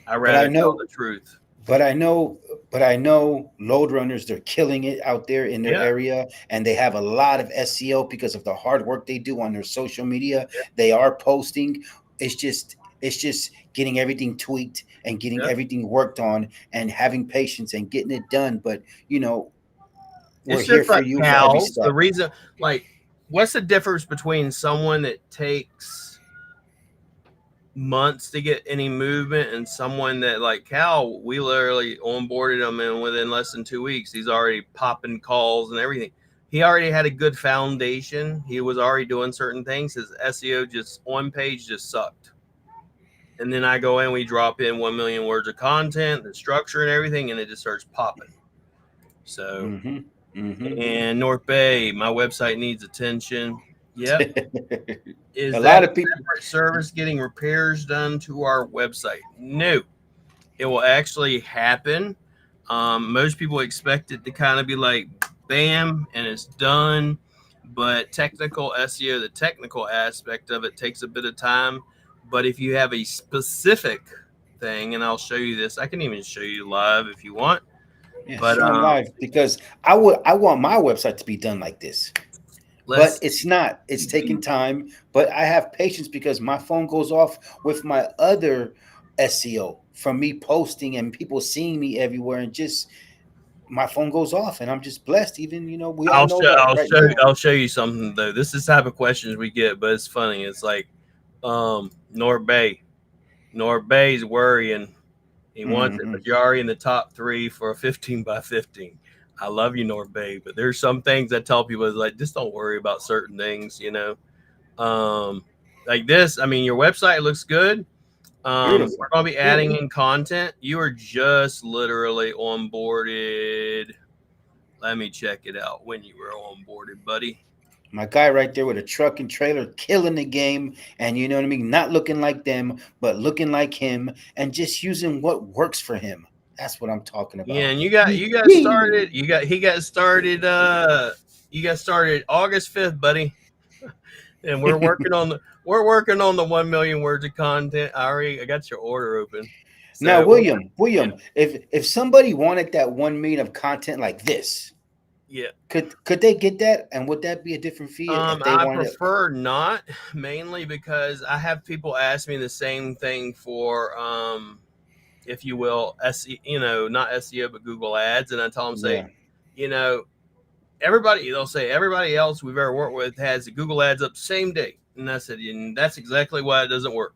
Speaker 6: I
Speaker 7: But I
Speaker 6: rather tell
Speaker 7: know,
Speaker 6: the truth.
Speaker 7: but I know, but I know load runners, they're killing it out there in their
Speaker 6: Yeah,
Speaker 7: area, and they have a lot of SEO because of the hard work they do on their social media. They are posting. It's just getting everything tweaked and getting
Speaker 6: yeah.
Speaker 7: everything worked on and having patience and getting it done. But we're
Speaker 6: It's
Speaker 7: here
Speaker 6: just
Speaker 7: for
Speaker 6: like
Speaker 7: you for every
Speaker 6: cows. The
Speaker 7: step.
Speaker 6: reason, like, what's the difference between someone that takes months to get any movement and someone that, like Cal, we literally onboarded him, and within less than 2 weeks he's already popping calls and everything. He already had a good foundation. He was already doing certain things. His SEO just on page just sucked. And then I go in, we drop in 1 million words of content, the structure and everything, and it just starts popping. So,
Speaker 7: Mm-hmm. Mm-hmm.
Speaker 6: and North Bay, my website needs attention. Yep. Is
Speaker 7: A
Speaker 6: that
Speaker 7: lot
Speaker 6: a
Speaker 7: of people.
Speaker 6: separate service getting repairs done to our website? No, it will actually happen. Most people expect it to kind of be like bam and it's done, but technical SEO, the technical aspect of it takes a bit of time. But if you have a specific thing, and I'll show you this, I can even show you live if you want.
Speaker 7: Yeah,
Speaker 6: But
Speaker 7: show them live because I want my website to be done like this. But
Speaker 6: let's
Speaker 7: it's not. It's taking time. But I have patience because my phone goes off with my other SEO from me posting and people seeing me everywhere, and just my phone goes off, and I'm just blessed. Even we all know that right now.
Speaker 6: I'll show you something though. This is the type of questions we get, but it's funny. It's like North Bay. North Bay's worrying. He wants it,
Speaker 7: Hmm.
Speaker 6: but you're already in the top three for a 15 by 15. I love you, North Bay, but there's some things I tell people is like, just don't worry about certain things. Um, like this, I mean, your website looks good.
Speaker 7: Beautiful,
Speaker 6: We're gonna be adding
Speaker 7: beautiful.
Speaker 6: in content. You are just literally onboarded. Let me check it out when you were onboarded, buddy.
Speaker 7: My guy right there with a truck and trailer killing the game, and you know what I mean. Not looking like them, but looking like him, and just using what works for him. That's what I'm talking
Speaker 6: Yeah,
Speaker 7: about.
Speaker 6: and
Speaker 7: Yee,
Speaker 6: you got
Speaker 7: yee.
Speaker 6: started. He got started. You got started August 5th, buddy. And we're working on the 1 million words of content. I got your order open.
Speaker 7: Now,
Speaker 6: So yeah,
Speaker 7: William, if somebody wanted that 1 million of content like this,
Speaker 6: yeah.
Speaker 7: could they get that? And would that be a different fee if they
Speaker 6: I
Speaker 7: wanted it?
Speaker 6: prefer not, mainly because I have people ask me the same thing for if you will, not SEO but Google Ads, and I tell them say,
Speaker 7: Yeah,
Speaker 6: you know, they'll say everybody else we've ever worked with has the Google Ads up same day, and I said, and that's exactly why it doesn't work.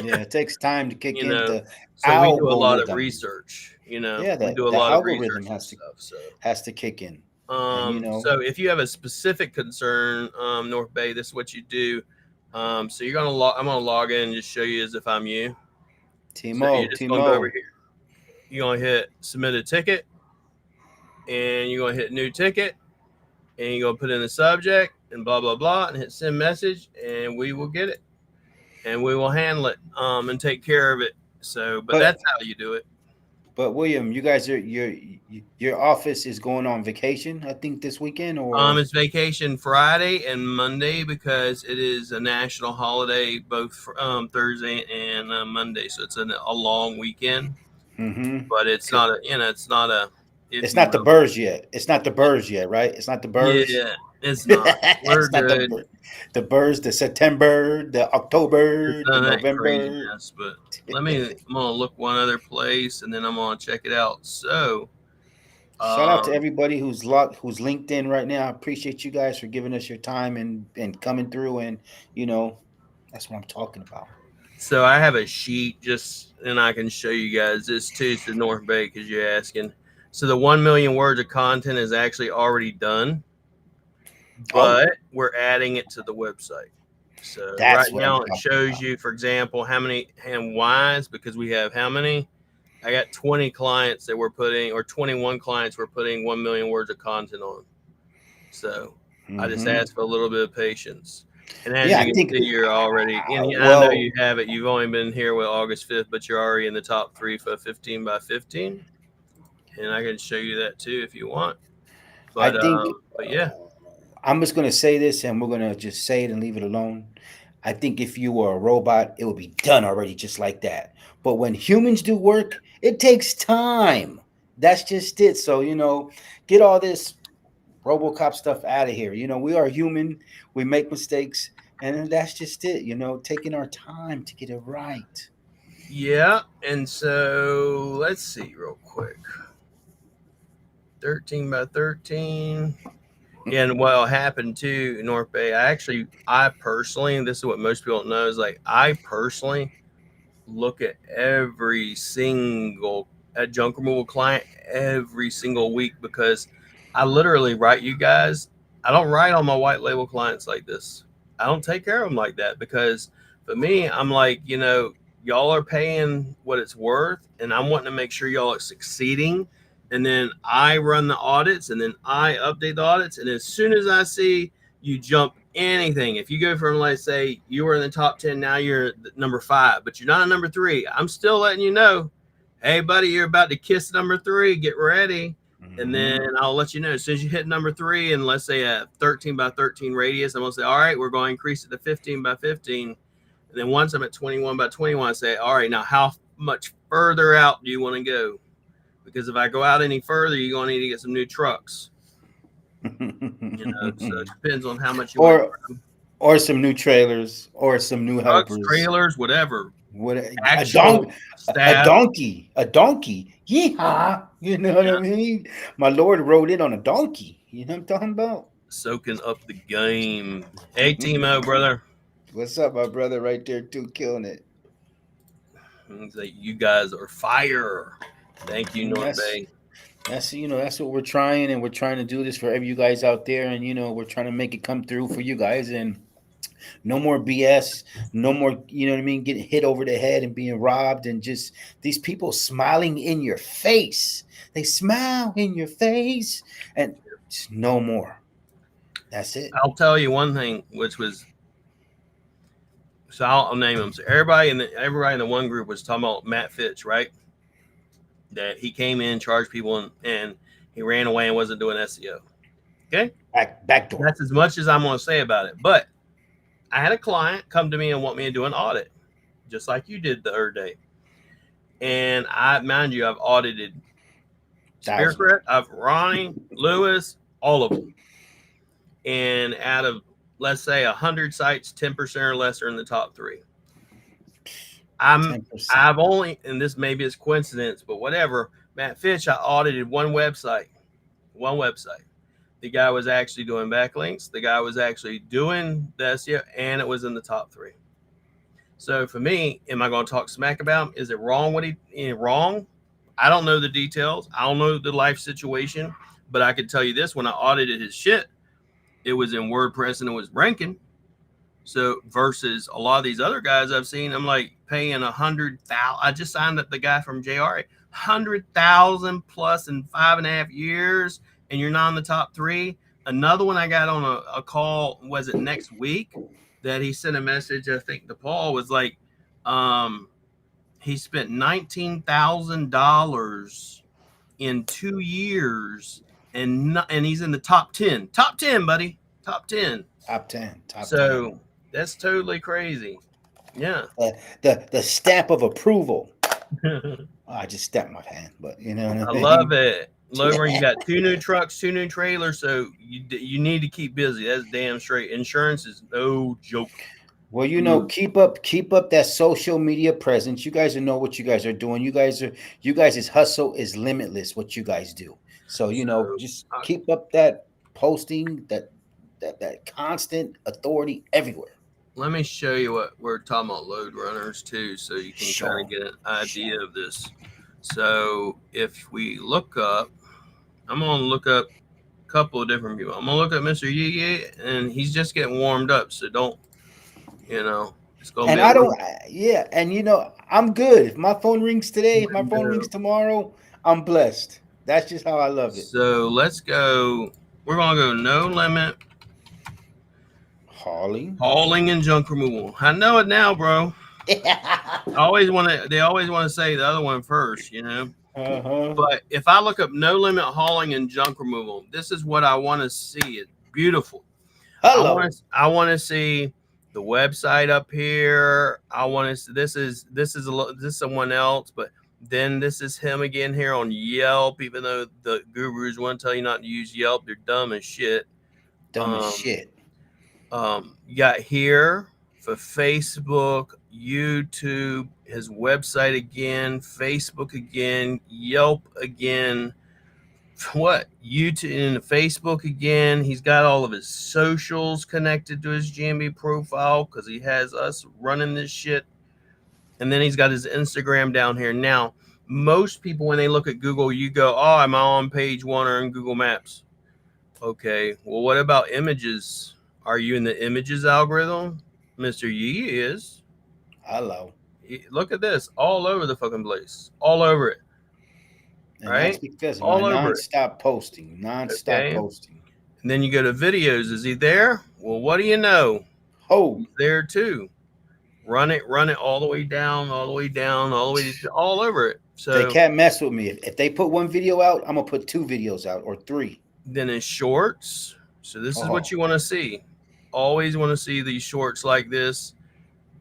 Speaker 7: yeah. It takes time to kick
Speaker 6: you
Speaker 7: in
Speaker 6: know,
Speaker 7: the
Speaker 6: so we do a lot of
Speaker 7: algorithm.
Speaker 6: research.
Speaker 7: Yeah,
Speaker 6: We do a
Speaker 7: the
Speaker 6: lot of
Speaker 7: algorithm
Speaker 6: research and stuff. So
Speaker 7: has to kick in, and
Speaker 6: So if you have a specific concern, North Bay, this is what you do. So I'm gonna log in and just show you as if I'm you. So you're just gonna go over
Speaker 7: Timo.
Speaker 6: here. You're gonna hit submit a ticket, and you're gonna hit new ticket, and you're gonna put in the subject and blah blah blah, and hit send message, and we will get it, and we will handle it, and take care of it. So, but
Speaker 7: But
Speaker 6: that's how you do it.
Speaker 7: William, you guys are your office is going on vacation, I think, this weekend, or
Speaker 6: It's vacation Friday and Monday because it is a national holiday, both for, Thursday and Monday. So it's a long weekend,
Speaker 7: mm-hmm.
Speaker 6: but it's not it's not a, if
Speaker 7: It's
Speaker 6: you
Speaker 7: not the
Speaker 6: will.
Speaker 7: birds yet. It's not the birds yet, right? It's not the birds.
Speaker 6: Yeah, it's not. We're
Speaker 7: It's not
Speaker 6: good.
Speaker 7: the birds. The September, the
Speaker 6: It's
Speaker 7: October, the
Speaker 6: none of that
Speaker 7: November.
Speaker 6: craziness, but I'm gonna look one other place and then I'm gonna check it out. So,
Speaker 7: Shout out to
Speaker 6: um,
Speaker 7: everybody who's linked in right now. I appreciate you guys for giving us your time and coming through, and you know that's what I'm talking about.
Speaker 6: so I have a sheet just, and I can show you guys this too. It's the North Bay because you're asking. So the 1 million words of content is actually already done,
Speaker 7: Oh,
Speaker 6: but we're adding it to the website. So right
Speaker 7: that's what I'm
Speaker 6: now it
Speaker 7: talking
Speaker 6: shows
Speaker 7: about.
Speaker 6: you, for example, how many and whys, because we have how many? I got 20 clients that we're putting, or 21 clients we're putting 1 million words of content on. So I just
Speaker 7: Hmm.
Speaker 6: ask for a little bit of patience. And as
Speaker 7: Yeah,
Speaker 6: you
Speaker 7: I
Speaker 6: can
Speaker 7: think.
Speaker 6: see, you're already, and I know
Speaker 7: Well,
Speaker 6: you have it. You've only been here with August 5th, but you're already in the top three for 15 by 15. And I can show you that too if you want.
Speaker 7: I
Speaker 6: But
Speaker 7: think
Speaker 6: but yeah,
Speaker 7: I'm just gonna say this, and we're gonna just say it and leave it alone. I think if you were a robot, it would be done already, just like that. But when humans do work, it takes time. That's just it. So get all this RoboCop stuff out of here. We are human. We make mistakes, and that's just it. Taking our time to get it right.
Speaker 6: Yeah, and so let's see real quick. 13 by 13. Yeah, and what happened to North Bay, I personally, and this is what most people don't know, is like I personally look at every single junk removal client every single week because I literally write you guys. I don't write on my white label clients like this. I don't take care of them like that because for me, I'm like, y'all are paying what it's worth, and I'm wanting to make sure y'all are succeeding. And then I run the audits, and then I update the audits. And as soon as I see you jump anything, if you go from, let's say, you were in the top 10, now you're number 5, but you're not a number 3, I'm still letting you know, hey, buddy, you're about to kiss number 3. Get ready. And then I'll let you know as soon as you hit number 3, and let's say a 13 by 13 radius, I'm going to say, all right, we're going to increase it to 15 by 15. And then once I'm at 21 by 21, I say, all right, now how much further out do you want to go? Because if I go out any further, you're going to need to get some new trucks. So it depends on how much you want.
Speaker 7: Or some new trailers, or some new
Speaker 6: Trucks,
Speaker 7: helpers,
Speaker 6: trailers, whatever.
Speaker 7: a
Speaker 6: Actual
Speaker 7: donkey, yeehaw. You know what I mean? My Lord rode in on a donkey. You know what I'm talking about?
Speaker 6: Soaking up the game. Hey, Timo, brother.
Speaker 7: What's up, my brother? Right there too, killing it.
Speaker 6: Like, you guys are fire. Thank you, North Bay.
Speaker 7: That's what we're trying, and we're trying to do this for every you guys out there, and we're trying to make it come through for you guys, and no more BS, no more, getting hit over the head and being robbed, and just these people smiling in your face. They smile in your face, and just no more. That's it.
Speaker 6: I'll tell you one thing, which was, so I'll name them. So everybody in the one group was talking about Matt Fitch, right? That he came in, charged people, and he ran away and wasn't doing SEO. Okay?
Speaker 7: Backdoor.
Speaker 6: That's as much as I'm going to say about it. But I had a client come to me and want me to do an audit, just like you did the other day. And mind you, I've audited Spearcrest, I've Ronnie, Lewis, all of them. And out of, let's say, 100 sites, 10% or less are in the top 3. I've only, and this maybe is coincidence, but whatever, Matt Fitch, I audited one website. The guy was actually doing backlinks. The guy was actually doing the SEO, and it was in the top 3. So for me, am I going to talk smack about him? Is it wrong what he wrong? I don't know the details. I don't know the life situation, but I can tell you this: when I audited his shit, it was in WordPress and it was ranking. So versus a lot of these other guys I've seen, I'm like paying 100,000. I just signed up the guy from JRA, 100,000 plus in 5.5 years, and you're not in the top 3. Another one I got on a call, was it next week, that he sent a message, I think to Paul, was like, he spent $19,000 in 2 years, and he's in the top 10. Top 10, buddy. Top 10.
Speaker 7: Top 10.
Speaker 6: So that's totally crazy. Yeah.
Speaker 7: The stamp of approval. I just stamped my hand, but what I mean?
Speaker 6: I love it. Logan, you got 2 new trucks, 2 new trailers, so you need to keep busy. That's damn straight. Insurance is no joke.
Speaker 7: Well, keep up that social media presence. You guys know what you guys are doing. You guys' hustle is limitless. What you guys do. So just keep up that posting, that constant authority everywhere.
Speaker 6: Let me show you what we're talking about, load runners too, so you can kind of get an idea of this. So if we look up, I'm going to look up a couple of different people. I'm going to look up Mr. Yeee Yeee, and he's just getting warmed up. So don't, it's going to be.
Speaker 7: And I don't, and I'm good. If my phone rings today, if my phone rings tomorrow, I'm blessed. That's just how I love it.
Speaker 6: So let's go. We're going to go no limit. Hauling and junk removal. I know it now, bro. They always want to say the other one first, But if I look up no limit hauling and junk removal, this is what I want to see. It's beautiful.
Speaker 7: Hello.
Speaker 6: I want to see the website up here. I want to. This is someone else, but then this is him again here on Yelp. Even though the gurus want to tell you not to use Yelp, they're dumb as shit.
Speaker 7: Dumb as shit.
Speaker 6: You got here for Facebook, YouTube, his website again, Facebook again, Yelp again. What? YouTube and Facebook again. He's got all of his socials connected to his GMB profile because he has us running this shit. And then he's got his Instagram down here. Now, most people, when they look at Google, you go, oh, I'm on page 1 or in Google Maps. Okay, well, what about images? Are you in the images algorithm? Mr. Yee is.
Speaker 7: Hello.
Speaker 6: Look at this, all over the fucking place, all over it.
Speaker 7: And
Speaker 6: right?
Speaker 7: that's because of
Speaker 6: All
Speaker 7: my
Speaker 6: over it.
Speaker 7: nonstop posting. Nonstop posting.
Speaker 6: And then you go to videos. Is he there? Well, what do you know?
Speaker 7: Oh,
Speaker 6: He's there too. Run it all the way down, all the way down, all the way all over it. So
Speaker 7: they can't mess with me. If they put one video out, I'm gonna put 2 videos out or 3.
Speaker 6: Then it's shorts. So this is what you want to see. Always want to see these shorts like this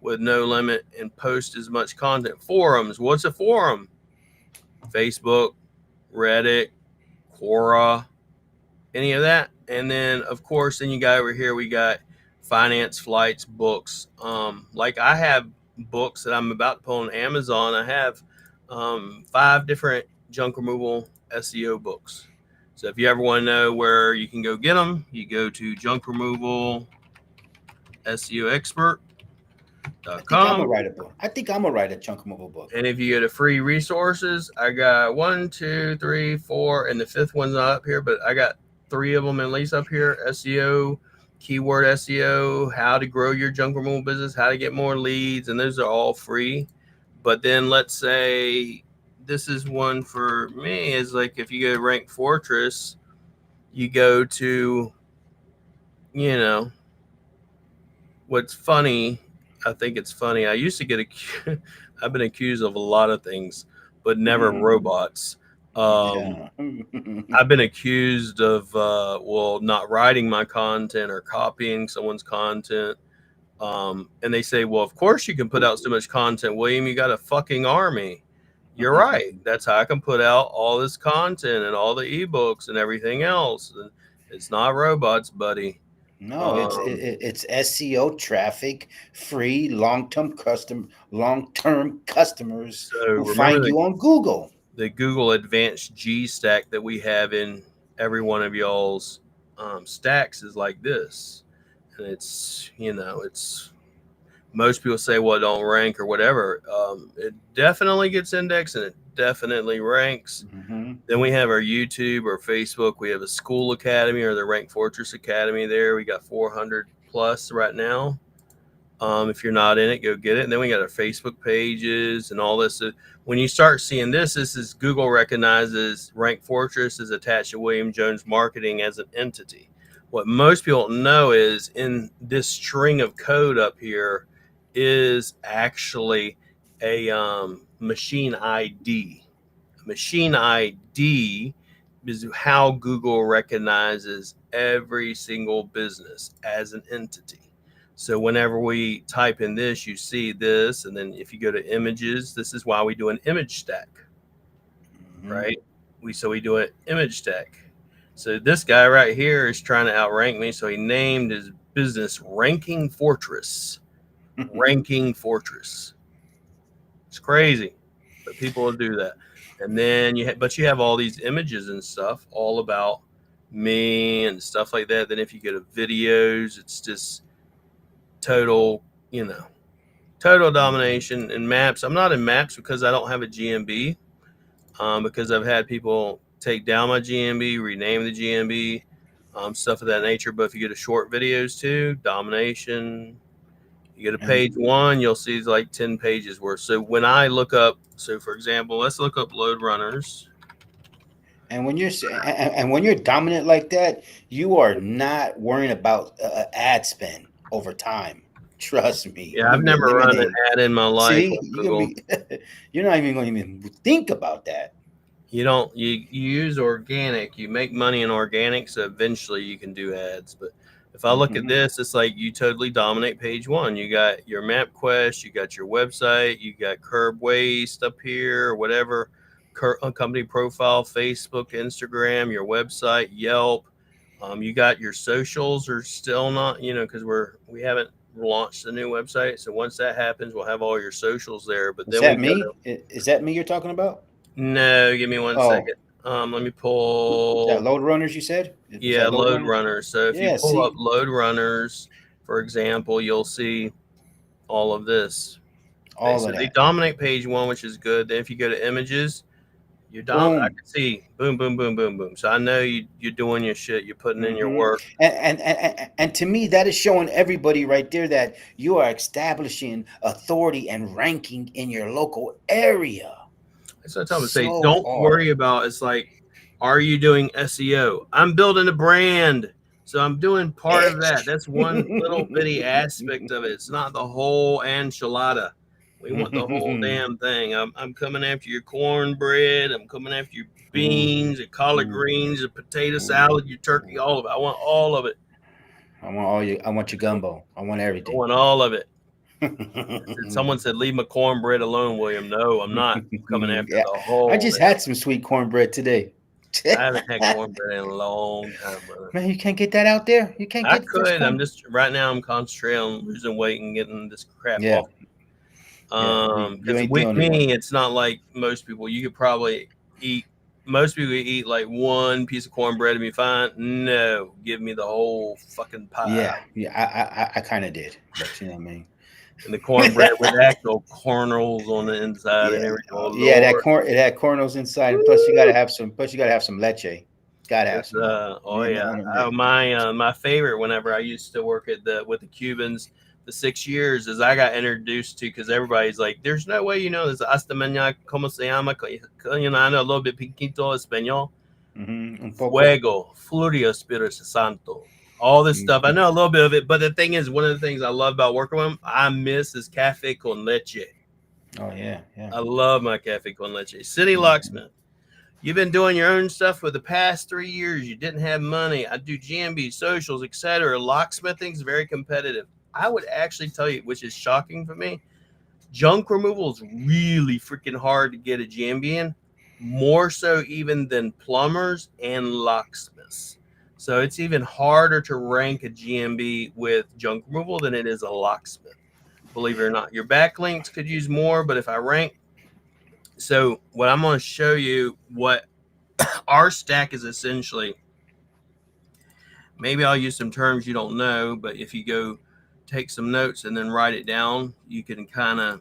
Speaker 6: with no limit and post as much content. Forums. What's a forum? Facebook, Reddit, Quora, any of that. And then of course, then you got over here, we got finance, flights, books. Like I have books that I'm about to put on Amazon. I have 5 different junk removal SEO books. So if you ever want to know where you can go get them, you go to junk removal SEO expert.
Speaker 7: I think I'm gonna write a book. I think I'm gonna write a junk removal book.
Speaker 6: And if you go to free resources, I got 1, 2, 3, 4, and the 5th one's not up here, but I got 3 of them at least up here. SEO, keyword SEO, how to grow your junk removal business, how to get more leads, and those are all free. But then let's say this is one for me, is like if you go to Rank Fortress, you go to, you know, what's funny, I think it's funny. I used to get I've been accused of a lot of things, but never robots.
Speaker 7: Yeah.
Speaker 6: I've been accused of, not writing my content or copying someone's content. And they say, well, of course you can put out so much content, William. You got a fucking army. You're right. That's how I can put out all this content and all the ebooks and everything else. And it's not robots, buddy.
Speaker 7: No, it's SEO traffic, free long-term customers who find you on Google.
Speaker 6: The Google Advanced G stack that we have in every one of y'all's stacks is like this. And it's, it's, most people say, well, it don't rank or whatever. It definitely gets indexed and it definitely ranks. Then we have our YouTube or Facebook. We have a school academy or the Rank Fortress Academy there. We got 400 plus right now. If you're not in it, go get it. And then we got our Facebook pages and all this. So when you start seeing this is Google recognizes Rank Fortress is attached to William Jones Marketing as an entity. What most people don't know is in this string of code up here is actually a machine ID. Machine ID is how Google recognizes every single business as an entity. So whenever we type in this, you see this. And then if you go to images, this is why we do an image stack, right? We do an image stack. So this guy right here is trying to outrank me. So he named his business Ranking Fortress. Ranking Fortress. It's crazy, but people will do that. And then you have all these images and stuff all about me and stuff like that. Then if you go to videos, it's just total domination. And maps, I'm not in maps because I don't have a GMB, because I've had people take down my GMB, rename the GMB, stuff of that nature. But if you go to short videos too, domination. You go to page 1, you'll see like 10 pages worth. So when I look up, for example, let's look up load runners.
Speaker 7: And when you're dominant like that, you are not worrying about ad spend over time. Trust me.
Speaker 6: Yeah, I've never run an ad in my life.
Speaker 7: See, you're not even going to even think about that.
Speaker 6: You use organic. You make money in organic, so eventually you can do ads. But If I look at this, it's like you totally dominate page one. You got your MapQuest, you got your website, you got curb waste up here, or whatever, company profile, Facebook, Instagram, your website, Yelp. You got your socials are still not, because we haven't launched a new website. So once that happens, we'll have all your socials there. But
Speaker 7: Is
Speaker 6: then
Speaker 7: that
Speaker 6: we go
Speaker 7: me? Is that me you're talking about?
Speaker 6: no, give me one
Speaker 7: Oh,
Speaker 6: second. Let me
Speaker 7: is that
Speaker 6: pull.
Speaker 7: load runners you said? Was
Speaker 6: Yeah,
Speaker 7: that load
Speaker 6: load
Speaker 7: runners?
Speaker 6: runners. So if you
Speaker 7: Yeah,
Speaker 6: pull up
Speaker 7: see.
Speaker 6: load runners, for example, you'll see all of this.
Speaker 7: All
Speaker 6: So
Speaker 7: of
Speaker 6: they
Speaker 7: that.
Speaker 6: dominate page one, which is good. Then if you go to images, I
Speaker 7: Boom.
Speaker 6: can see boom, boom, boom, boom, boom. So I know you're doing your shit. You're putting in your
Speaker 7: Hmm.
Speaker 6: work.
Speaker 7: And to me, that is showing everybody right there that you are establishing authority and ranking in your local area.
Speaker 6: So I tell them to say,
Speaker 7: So
Speaker 6: don't worry
Speaker 7: hard.
Speaker 6: about. It's like, are you doing SEO? I'm building a brand, so I'm doing part of that. That's one little bitty aspect of it. It's not the whole enchilada. We want the whole damn thing. I'm coming after your cornbread. I'm coming after your beans, your collard greens, your potato salad, your turkey, all of it. I want all of it.
Speaker 7: I want all you. I want your gumbo. I want
Speaker 6: I
Speaker 7: everything.
Speaker 6: want all of it. Someone said, "Leave my cornbread alone, William." No, I'm not. I'm coming after
Speaker 7: Yeah,
Speaker 6: the
Speaker 7: I
Speaker 6: whole
Speaker 7: just
Speaker 6: damn.
Speaker 7: had some sweet cornbread today.
Speaker 6: I haven't had cornbread in a long time, brother.
Speaker 7: Man, you can't get that out there. You can't
Speaker 6: I
Speaker 7: get fresh
Speaker 6: could. I'm
Speaker 7: corn.
Speaker 6: just right now. I'm concentrating on losing weight and getting this crap
Speaker 7: Yeah,
Speaker 6: off.
Speaker 7: yeah. You
Speaker 6: Because
Speaker 7: ain't the
Speaker 6: with
Speaker 7: only one.
Speaker 6: me, it's not like most people. You could probably eat. Most people eat like one piece of cornbread and be fine. No, give me the whole fucking pie.
Speaker 7: Yeah. I kind of did, but you know what I mean.
Speaker 6: And the cornbread with actual kernels on the inside and
Speaker 7: Yeah,
Speaker 6: everything. Oh
Speaker 7: yeah. That
Speaker 6: Lord.
Speaker 7: corn. It had cornels inside, and plus you gotta have some. Plus you gotta have some leche. Gotta have
Speaker 6: It's
Speaker 7: some of it.
Speaker 6: oh yeah. My favorite whenever I used to work at with the Cubans the 6 years is I got introduced to because everybody's like, there's no way this hasta mañana como se llama, I know a little bit piquito español.
Speaker 7: Un poco.
Speaker 6: Fuego, Furio Espiritu Santo. All this stuff. I
Speaker 7: Mhm.
Speaker 6: know a little bit of it, but the thing is, one of the things I love about working with them, I miss is cafe con leche.
Speaker 7: Oh yeah, yeah.
Speaker 6: I love my cafe con leche. City
Speaker 7: Mhm.
Speaker 6: Locksmith. You've been doing your own stuff for the past 3 years. You didn't have money. I do GMB, socials, etc. Locksmithing is very competitive. I would actually tell you, which is shocking for me, junk removal is really freaking hard to get a GMB in, more so even than plumbers and locksmiths. So it's even harder to rank a GMB with junk removal than it is a locksmith. Believe it or not, your backlinks could use more, but if I rank, so what I'm going to show you what our stack is essentially, maybe I'll use some terms you don't know, but if you go take some notes and then write it down, you can kind of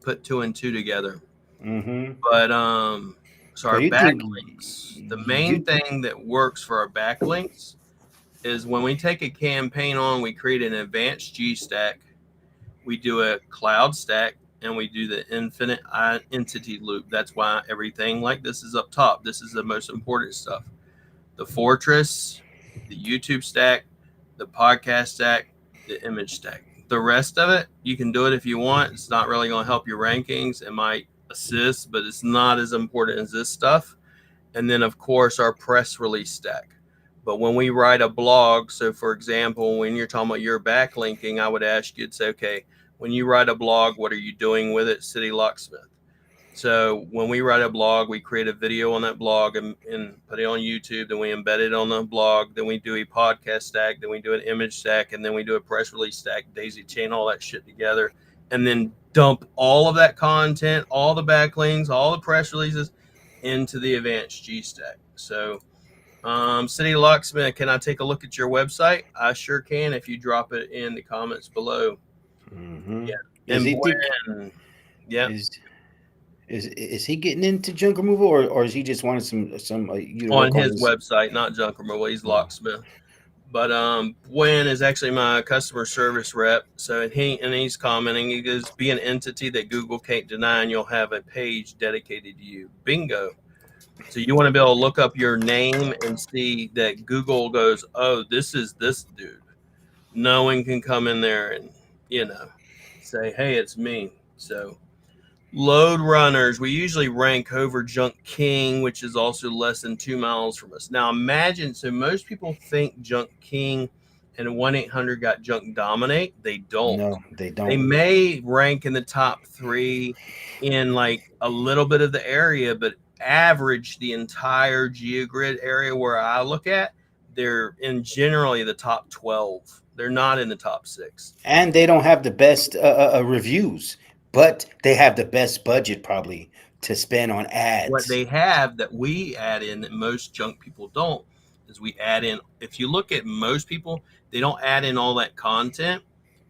Speaker 6: put two and two together.
Speaker 7: Mm-hmm.
Speaker 6: But so
Speaker 7: So
Speaker 6: our
Speaker 7: you think
Speaker 6: backlinks, the main
Speaker 7: you?
Speaker 6: thing that works for our backlinks is when we take a campaign on, we create an advanced G stack, we do a cloud stack, and we do the infinite entity loop. That's why everything like this is up top. This is the most important stuff. The fortress, the YouTube stack, the podcast stack, the image stack. The rest of it, you can do it if you want. It's not really going to help your rankings. It might assist, but it's not as important as this stuff. And then, of course, our press release stack. But when we write a blog, so for example, when you're talking about your backlinking, I would ask you to say, okay, when you write a blog, what are you doing with it, City Locksmith? So when we write a blog, we create a video on that blog and put it on YouTube. Then we embed it on the blog. Then we do a podcast stack. Then we do an image stack. And then we do a press release stack, daisy chain all that shit together. And then dump all of that content, all the backlinks, all the press releases into the advanced G stack. So City Locksmith, can I take a look at your website? I sure can if you drop it in the comments below.
Speaker 7: Mm-hmm.
Speaker 6: Yeah.
Speaker 7: Is
Speaker 6: And
Speaker 7: he think?
Speaker 6: when, yeah.
Speaker 7: Is he getting into junk removal, or is he just wanting some you to
Speaker 6: On
Speaker 7: work on
Speaker 6: his
Speaker 7: his?
Speaker 6: website, not junk removal. He's
Speaker 7: Oh.
Speaker 6: locksmith. But Gwen is actually my customer service rep. So he's commenting. He goes, "Be an entity that Google can't deny, and you'll have a page dedicated to you." Bingo. So you want to be able to look up your name and see that Google goes, "Oh, this is this dude." No one can come in there and say, "Hey, it's me." So Load runners, we usually rank over Junk King, which is also less than 2 miles from us. Now imagine, so most people think Junk King and 1-800 got junk dominate. They don't.
Speaker 7: No, they
Speaker 6: They
Speaker 7: don't.
Speaker 6: may rank in the top 3 in like a little bit of the area, but average the entire geogrid area where I look at, they're in generally the top 12. They're not in the top 6.
Speaker 7: And they don't have the best reviews, but they have the best budget probably to spend on
Speaker 6: What
Speaker 7: ads.
Speaker 6: they have that we add in that most junk people don't is we add in, if you look at most people, they don't add in all that content.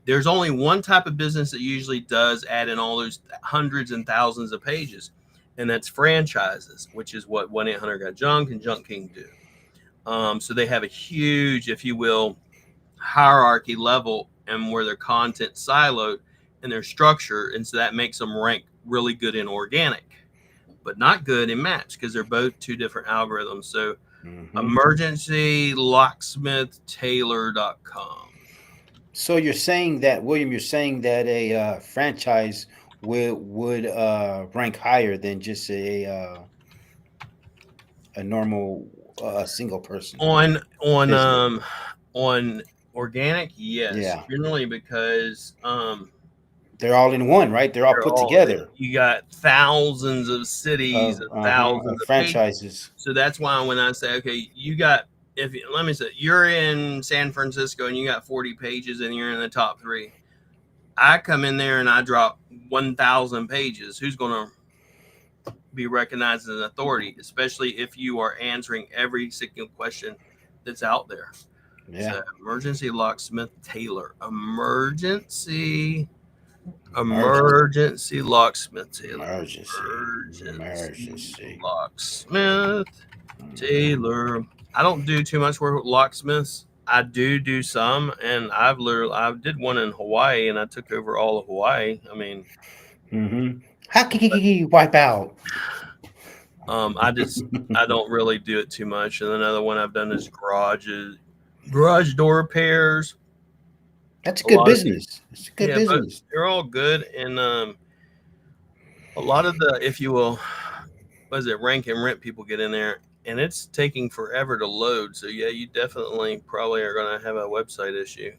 Speaker 6: There's only one type of business that usually does add in all those hundreds and thousands of pages, and that's franchises, which is what 1-800 Got Junk and Junk King do. So they have a huge, if you will, hierarchy level and where their content siloed and their structure, and so that makes them rank really good in organic, but not good in match because they're both 2 different algorithms. So emergencylocksmithtailor.com.
Speaker 7: So you're saying that, William, you're saying that a franchise would rank higher than just a normal single person
Speaker 6: on
Speaker 7: business.
Speaker 6: on organic, yes,
Speaker 7: Yeah,
Speaker 6: generally because
Speaker 7: they're all in one, right? They're all
Speaker 6: they're
Speaker 7: put
Speaker 6: all,
Speaker 7: together
Speaker 6: you got thousands of cities
Speaker 7: of
Speaker 6: and thousands of pages.
Speaker 7: franchises.
Speaker 6: So that's why when I say, okay, you got, if let me say you're in San Francisco and you got 40 pages and you're in the top 3, I come in there and I drop 1,000 pages. Who's going to be recognized as an authority, especially if you are answering every single question that's out there?
Speaker 7: Yeah,
Speaker 6: So emergency locksmith Taylor, emergency locksmith Taylor,
Speaker 7: emergency.
Speaker 6: locksmith Taylor. I don't do too much work with locksmiths. I do some, and I did one in Hawaii, and I took over all of Hawaii. I mean,
Speaker 7: How can wipe out?
Speaker 6: I don't really do it too much. And another one I've done is garage door repairs.
Speaker 7: That's a
Speaker 6: A
Speaker 7: good
Speaker 6: lot of people,
Speaker 7: business. It's a good
Speaker 6: yeah, but
Speaker 7: business.
Speaker 6: they're all good, and a lot of the, if you will, what is it, rank and rent people get in there, and it's taking forever to load. So yeah, you definitely probably are going to have a website issue.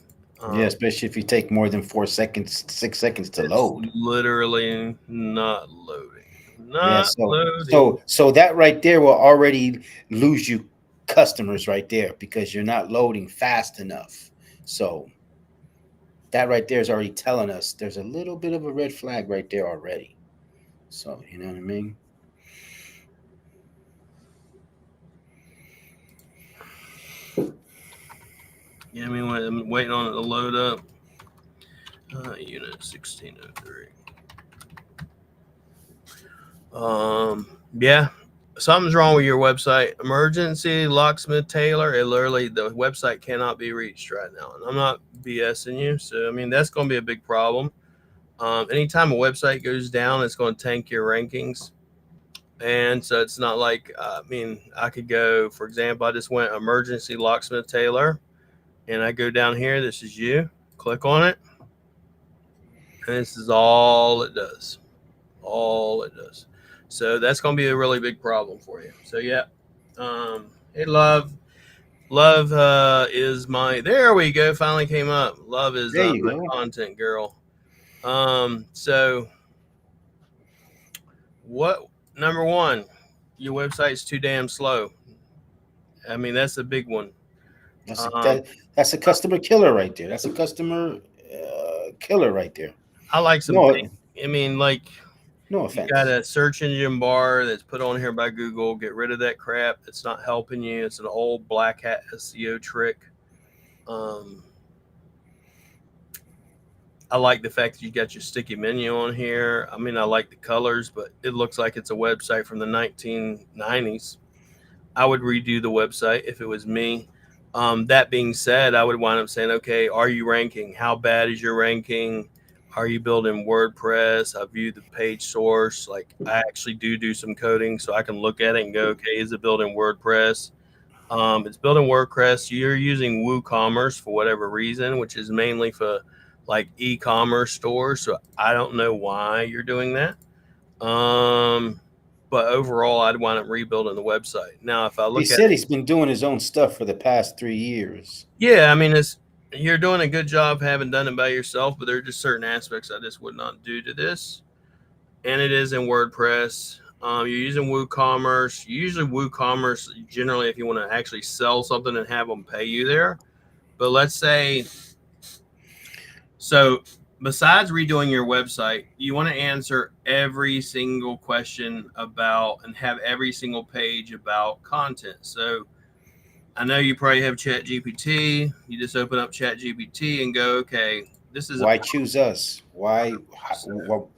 Speaker 7: Yeah, especially if you take more than 4 seconds, 6 seconds to
Speaker 6: It's
Speaker 7: load.
Speaker 6: literally not loading.
Speaker 7: Yeah,
Speaker 6: Not
Speaker 7: so
Speaker 6: loading.
Speaker 7: so that right there will already lose you customers right there because you're not loading fast enough. So that right there is already telling us there's a little bit of a red flag right there already. So you know what I mean?
Speaker 6: Yeah, I mean, I'm waiting on it to load up. Unit 1603. Yeah, something's wrong with your website. Emergency locksmith Taylor. It literally, the website cannot be reached right now, and I'm not BSing you. So I mean, that's going to be a big problem. Anytime a website goes down, it's going to tank your rankings. And so it's not like, I mean, I could go, for example, I just went emergency locksmith Taylor, and I go down here. This is you. Click on it, and this is all it does. All it does. So that's going to be a really big problem for you. So yeah, hey, love is my, there we go, finally came up. Love is
Speaker 7: There you
Speaker 6: my
Speaker 7: go.
Speaker 6: content girl. So what, number one, your website's too damn slow. I mean, that's a big one.
Speaker 7: That's a customer killer right there. That's a customer killer right there.
Speaker 6: I like some
Speaker 7: No,
Speaker 6: things. I mean, like,
Speaker 7: no
Speaker 6: you
Speaker 7: offense.
Speaker 6: got a search engine bar that's put on here by Google. Get rid of that crap. It's not helping you. It's an old black hat SEO trick. I like the fact that you got your sticky menu on here. I mean, I like the colors, but it looks like it's a website from the 1990s. I would redo the website if it was me. That being said, I would wind up saying, okay, are you ranking? How bad is your ranking? Are you building WordPress? I view the page source. Like, I actually do some coding so I can look at it and go, okay, is it building WordPress? It's building WordPress. You're using WooCommerce for whatever reason, which is mainly for like e-commerce stores. So I don't know why you're doing that. But overall, I'd wind up rebuilding the website. Now, if I
Speaker 7: He
Speaker 6: look at
Speaker 7: said he's been doing his own stuff for the past 3 years.
Speaker 6: yeah, I mean, you're doing a good job having done it by yourself, but there are just certain aspects I just would not do to this. And it is in WordPress. You're using WooCommerce. Usually, WooCommerce generally, if you want to actually sell something and have them pay you there. But let's say, so besides redoing your website, you want to answer every single question about and have every single page about content. So I know you probably have Chat GPT. You just open up Chat GPT and go, okay, this is
Speaker 7: Why choose us? Why,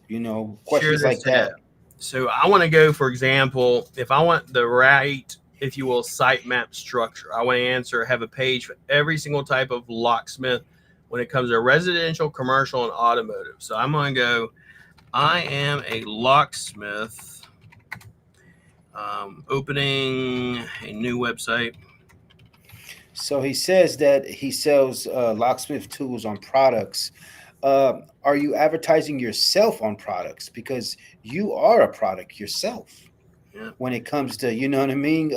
Speaker 7: you know,
Speaker 6: share
Speaker 7: questions
Speaker 6: this
Speaker 7: like
Speaker 6: tab.
Speaker 7: that.
Speaker 6: So I want to go, for example, if I want the right, if you will, sitemap structure, I want to have a page for every single type of locksmith when it comes to residential, commercial, and automotive. So I'm going to go, I am a locksmith, opening a new website.
Speaker 7: So he says that he sells locksmith tools on products. Are you advertising yourself on products? Because you are a product yourself.
Speaker 6: Yeah.
Speaker 7: When it comes to, you know what I mean,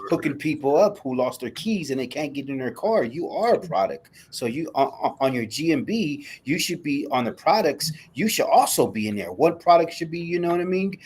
Speaker 7: hooking people up who lost their keys and they can't get in their car, you are a product. So you on your GMB, you should be on the products. You should also be in there. What product should be, you know what I mean?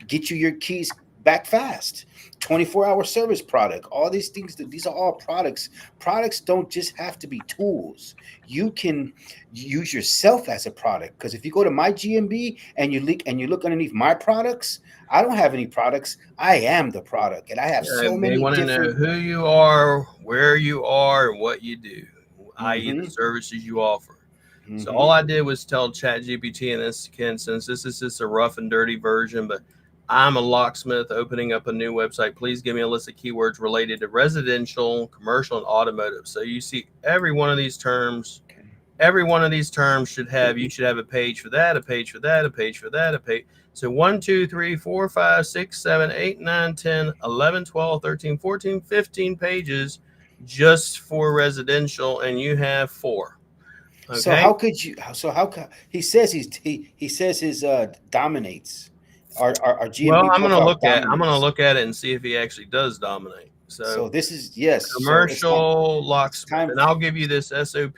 Speaker 7: Get you your keys back fast. 24-hour service product. All these things, these are all products. Products don't just have to be tools. You can use yourself as a product. Because if you go to my GMB and you look underneath my products, I don't have any products. I am the product, and I have so
Speaker 6: They
Speaker 7: many
Speaker 6: want to know
Speaker 7: different.
Speaker 6: who you are, where you are, and what you do, i.e., the
Speaker 7: Mm-hmm,
Speaker 6: services you offer. So all
Speaker 7: mm-hmm.
Speaker 6: I did was tell ChatGPT in this instance, this is just a rough and dirty version, but I'm a locksmith opening up a new website. Please give me a list of keywords related to residential, commercial, and automotive. So you see every one of these terms. Every one of these terms should have, you should have a page for that, a page for that, a page for that, a page. So 1, 2, 3, 4, 5, 6, 7, 8, 9, 10, 11, 12, 13, 14, 15 pages just for residential, and you have 4.
Speaker 7: So
Speaker 6: Okay.
Speaker 7: how could you? So how he says he says his dominates. Our
Speaker 6: Well,
Speaker 7: GMB profile
Speaker 6: I'm gonna
Speaker 7: dominates.
Speaker 6: look at it and see if he actually does dominate. So
Speaker 7: So this is yes. So
Speaker 6: commercial
Speaker 7: it's
Speaker 6: locksmith,
Speaker 7: time.
Speaker 6: and I'll give you this SOP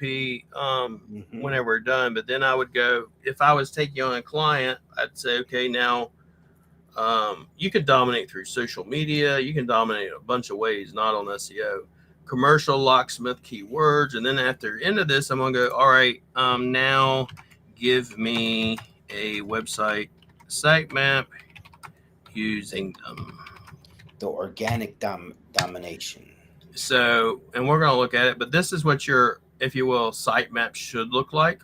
Speaker 7: Mhm.
Speaker 6: whenever we're done. But then I would go, if I was taking on a client, I'd say, okay, now you can dominate through social media. You can dominate a bunch of ways, not on SEO. Commercial locksmith keywords, and then after end of this, I'm gonna go. All right, now give me a website sitemap using them.
Speaker 7: The organic domination.
Speaker 6: So, and we're gonna look at it, but this is what your, if you will, sitemap should look like.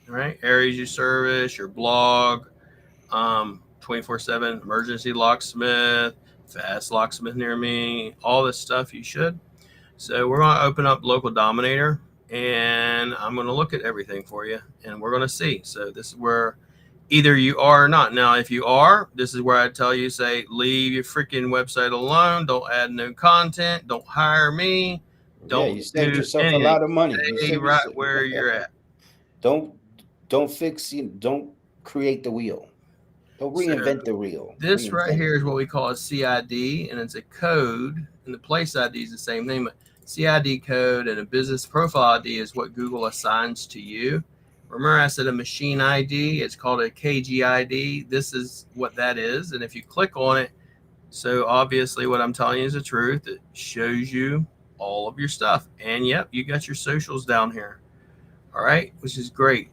Speaker 6: All right, areas you service, your blog, 24/7 emergency locksmith, fast locksmith near me, all this stuff you should. So we're going to open up local dominator, and I'm going to look at everything for you, and we're going to see. So this is where either you are or not. Now, if you are, this is where I tell you, say, leave your freaking website alone. Don't add new content. Don't hire me.
Speaker 7: Yeah,
Speaker 6: Don't
Speaker 7: you saved
Speaker 6: do
Speaker 7: yourself a
Speaker 6: anything.
Speaker 7: lot of money. You
Speaker 6: Stay
Speaker 7: saved
Speaker 6: right
Speaker 7: yourself.
Speaker 6: where you're at.
Speaker 7: don't don't fix. Don't create the wheel. Don't
Speaker 6: So
Speaker 7: reinvent the wheel.
Speaker 6: this right
Speaker 7: Reinvent
Speaker 6: here
Speaker 7: the
Speaker 6: is what
Speaker 7: wheel.
Speaker 6: we call a CID, and it's a code, and the place ID is the same thing, but CID code and a business profile ID is what Google assigns to you. Remember I said a machine ID, it's called a KGID. This is what that is, and if you click on it, so obviously what I'm telling you is the truth. It shows you all of your stuff, and yep, you got your socials down here. All right, which is great.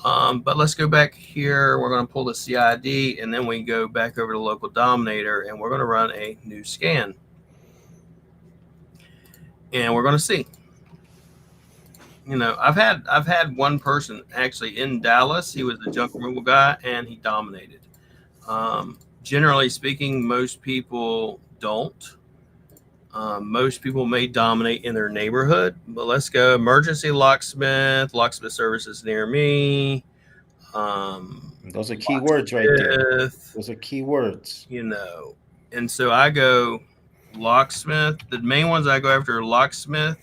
Speaker 6: But let's go back here. We're going to pull the CID, and then we go back over to local dominator, and we're going to run a new scan. And we're going to see. You know, I've had one person actually in Dallas. He was a junk removal guy, and he dominated. Generally speaking, most people don't. Most people may dominate in their neighborhood, but let's go emergency locksmith services near me.
Speaker 7: Those are key words right there. Those are key words.
Speaker 6: You know, and so I go locksmith. The main ones I go after are locksmith,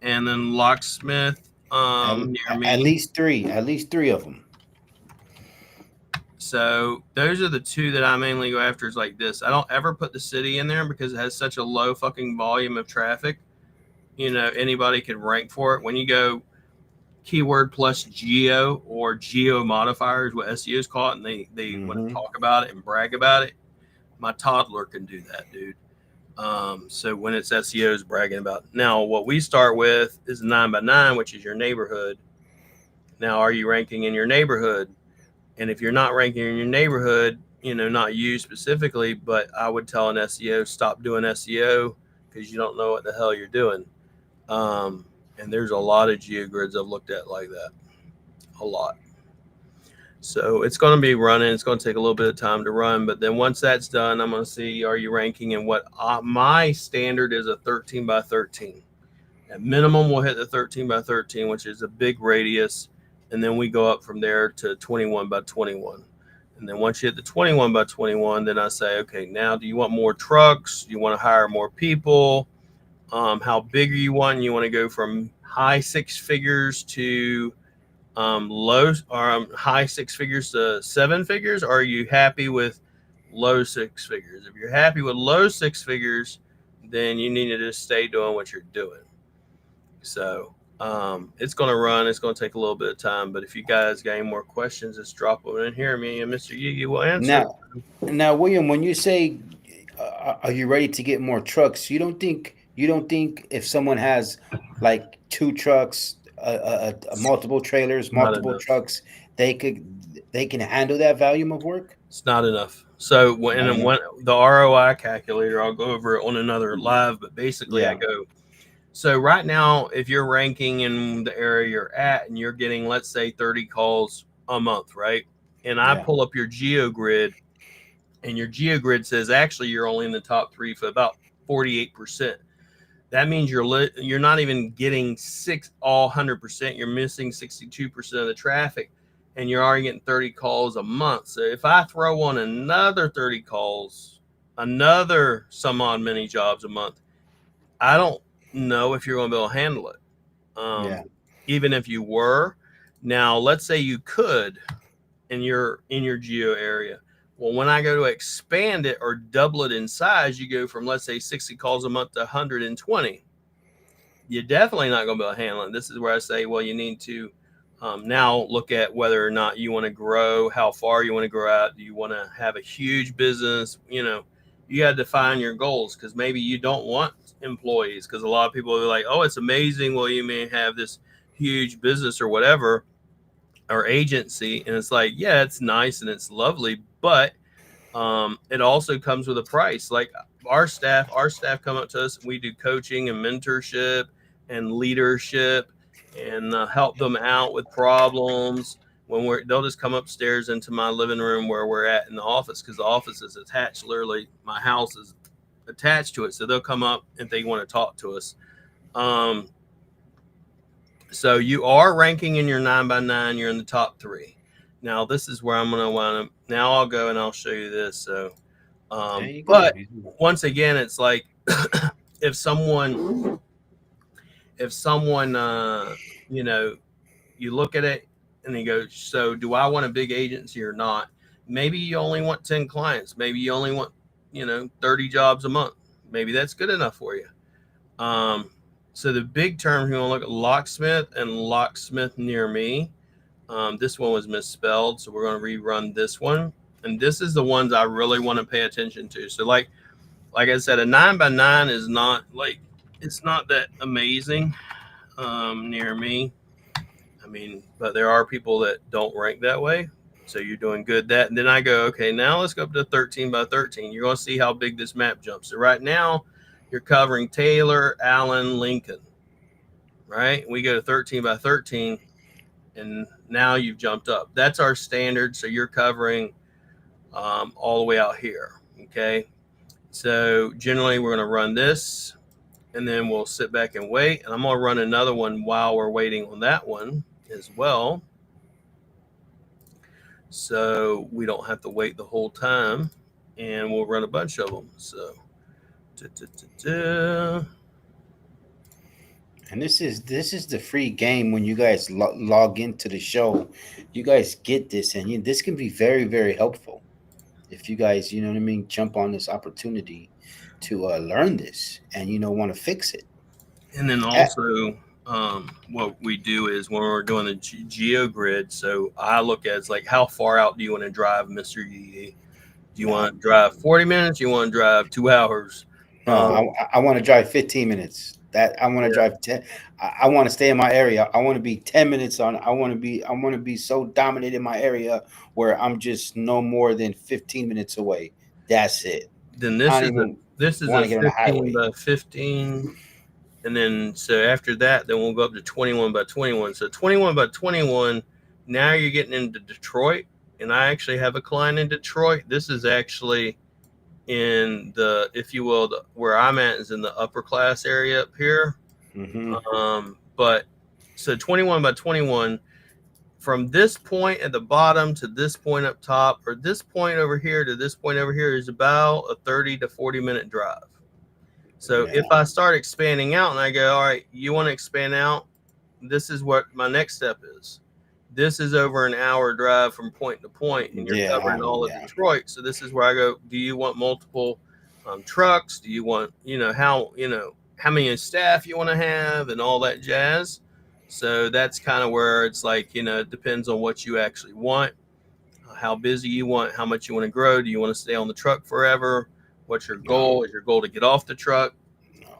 Speaker 6: and then locksmith
Speaker 7: At,
Speaker 6: near
Speaker 7: at
Speaker 6: me.
Speaker 7: least three. At least three of them.
Speaker 6: So those are the two that I mainly go after is like this. I don't ever put the city in there because it has such a low fucking volume of traffic. You know, anybody can rank for it. When you go keyword plus geo or geo modifiers, what SEOs call it, and they want to talk about it and brag about it, my toddler can do that, dude. So when it's SEOs bragging about it. Now, what we start with is 9x9, which is your neighborhood. Now, are you ranking in your neighborhood? And if you're not ranking in your neighborhood, you know, not you specifically, but I would tell an SEO, stop doing SEO because you don't know what the hell you're doing. And there's a lot of geogrids I've looked at like that, a lot. So it's going to be running. It's going to take a little bit of time to run, but then once that's done, I'm going to see, are you ranking in what my standard is a 13x13. At minimum, we'll hit the 13x13, which is a big radius. And then we go up from there to 21x21. And then once you hit the 21x21, then I say, okay, now do you want more trucks? Do you want to hire more people? How big are you want? You want to go from high six figures to low or high six figures to seven figures? Or are you happy with low six figures? If you're happy with low six figures, then you need to just stay doing what you're doing. So it's going to run. It's going to take a little bit of time. But if you guys got any more questions, just drop them in here. Me and Mr. Yee Yee will answer.
Speaker 7: Now, William, when you say, "Are you ready to get more trucks?" You don't think if someone has like two trucks, multiple trailers, multiple trucks, they can handle that volume of work?
Speaker 6: It's not enough. So when the ROI calculator, I'll go over it on another live. But basically, I go. So right now, if you're ranking in the area you're at and you're getting, let's say, 30 calls a month, right? And I pull up your GeoGrid, and your GeoGrid says actually you're only in the top three for about 48%. That means you're not even getting 100%. You're missing 62% of the traffic, and you're already getting 30 calls a month. So if I throw on another 30 calls, another some odd many jobs a month, I don't know if you're going to be able to handle it. Even if you were. Now, let's say you could in your geo area. Well, when I go to expand it or double it in size, you go from, let's say, 60 calls a month to 120. You're definitely not going to be able to handle it. This is where I say, well, you need to now look at whether or not you want to grow, how far you want to grow out. Do you want to have a huge business? You know, you got to define your goals, because maybe you don't want employees, because a lot of people are like, oh, it's amazing. Well, you may have this huge business or whatever, or agency. And it's like, yeah, it's nice and it's lovely, but it also comes with a price. Like our staff come up to us, and we do coaching and mentorship and leadership and help them out with problems. They'll just come upstairs into my living room where we're at in the office, because the office is attached. Literally, my house is attached to it. So they'll come up if they want to talk to us. So you are ranking in your 9x9. You're in the top three. Now, this is where I'm going to want to. Now I'll go and I'll show you this. So, but once again, it's like if someone, you know, you look at it and you go, so do I want a big agency or not? Maybe you only want 10 clients. Maybe you only want, 30 jobs a month. Maybe that's good enough for you. So the big term, you want to look at locksmith and locksmith near me. This one was misspelled, so we're going to rerun this one. And this is the ones I really want to pay attention to. So like I said, a 9x9 is not like, it's not that amazing near me. I mean, but there are people that don't rank that way. So you're doing good that. And then I go, okay, now let's go up to 13x13. You're going to see how big this map jumps. So right now you're covering Taylor, Allen, Lincoln, right? We go to 13x13, and now you've jumped up. That's our standard. So you're covering all the way out here. Okay. So generally we're going to run this, and then we'll sit back and wait. And I'm going to run another one while we're waiting on that one as well, so we don't have to wait the whole time, and we'll run a bunch of them. So
Speaker 7: And this is the free game when you guys log into the show. You guys get this, and this can be very, very helpful if you guys, you know what I mean, jump on this opportunity to learn this and want to fix it.
Speaker 6: And then
Speaker 7: Eh,
Speaker 6: also, what we do is when we're doing the geo grid. So I look at it's like, how far out do you want to drive, Mister Yee? Do you
Speaker 7: no,
Speaker 6: want to drive 40 minutes? You want to drive 2 hours?
Speaker 7: no, I want to drive 15 minutes. That I want to
Speaker 6: Yeah.
Speaker 7: drive 10. I want to stay in my area. I want to be 10 minutes on. I want to be so dominant in my area where I'm just no more than 15 minutes away. That's it.
Speaker 6: Then
Speaker 7: I
Speaker 6: this
Speaker 7: don't
Speaker 6: is a
Speaker 7: even
Speaker 6: this is
Speaker 7: want
Speaker 6: a
Speaker 7: to get on the
Speaker 6: 15
Speaker 7: highway.
Speaker 6: by 15, and then so after that, then we'll go up to 21 by 21. So 21 by 21. Now you're getting into Detroit, and I actually have a client in Detroit. This is actually in the, if you will, where I'm at is in the upper class area up here.
Speaker 7: Hmm.
Speaker 6: But so 21 by 21, from this point at the bottom to this point up top, or this point over here to this point over here, is about a 30 to 40-minute drive. So
Speaker 7: Yeah.
Speaker 6: if I start expanding out and I go, all right, you want to expand out? This is what my next step is. This is over an hour drive from point to point, and you're
Speaker 7: Yeah.
Speaker 6: covering all of
Speaker 7: Yeah.
Speaker 6: Detroit. So this is where I go, do you want multiple trucks? Do you want, how many staff you want to have and all that jazz? So that's kind of where it's like, it depends on what you actually want, how busy you want, how much you want to grow. Do you want to stay on the truck forever? What's your
Speaker 7: No.
Speaker 6: goal? Is your goal to get off the truck?
Speaker 7: No.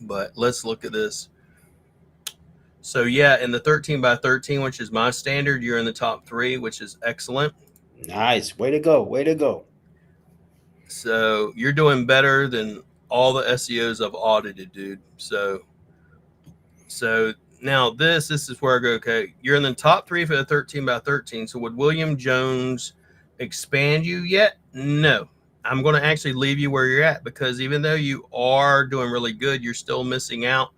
Speaker 6: But let's look at this. So yeah, in the 13 by 13, which is my standard, you're in the top 3, which is excellent.
Speaker 7: Nice. Way to go. Way to go.
Speaker 6: So you're doing better than all the SEOs I've audited, dude. So now this is where I go, okay, you're in the top 3 for the 13 by 13. So would William Jones expand you yet? No. I'm going to actually leave you where you're at, because even though you are doing really good, you're still missing out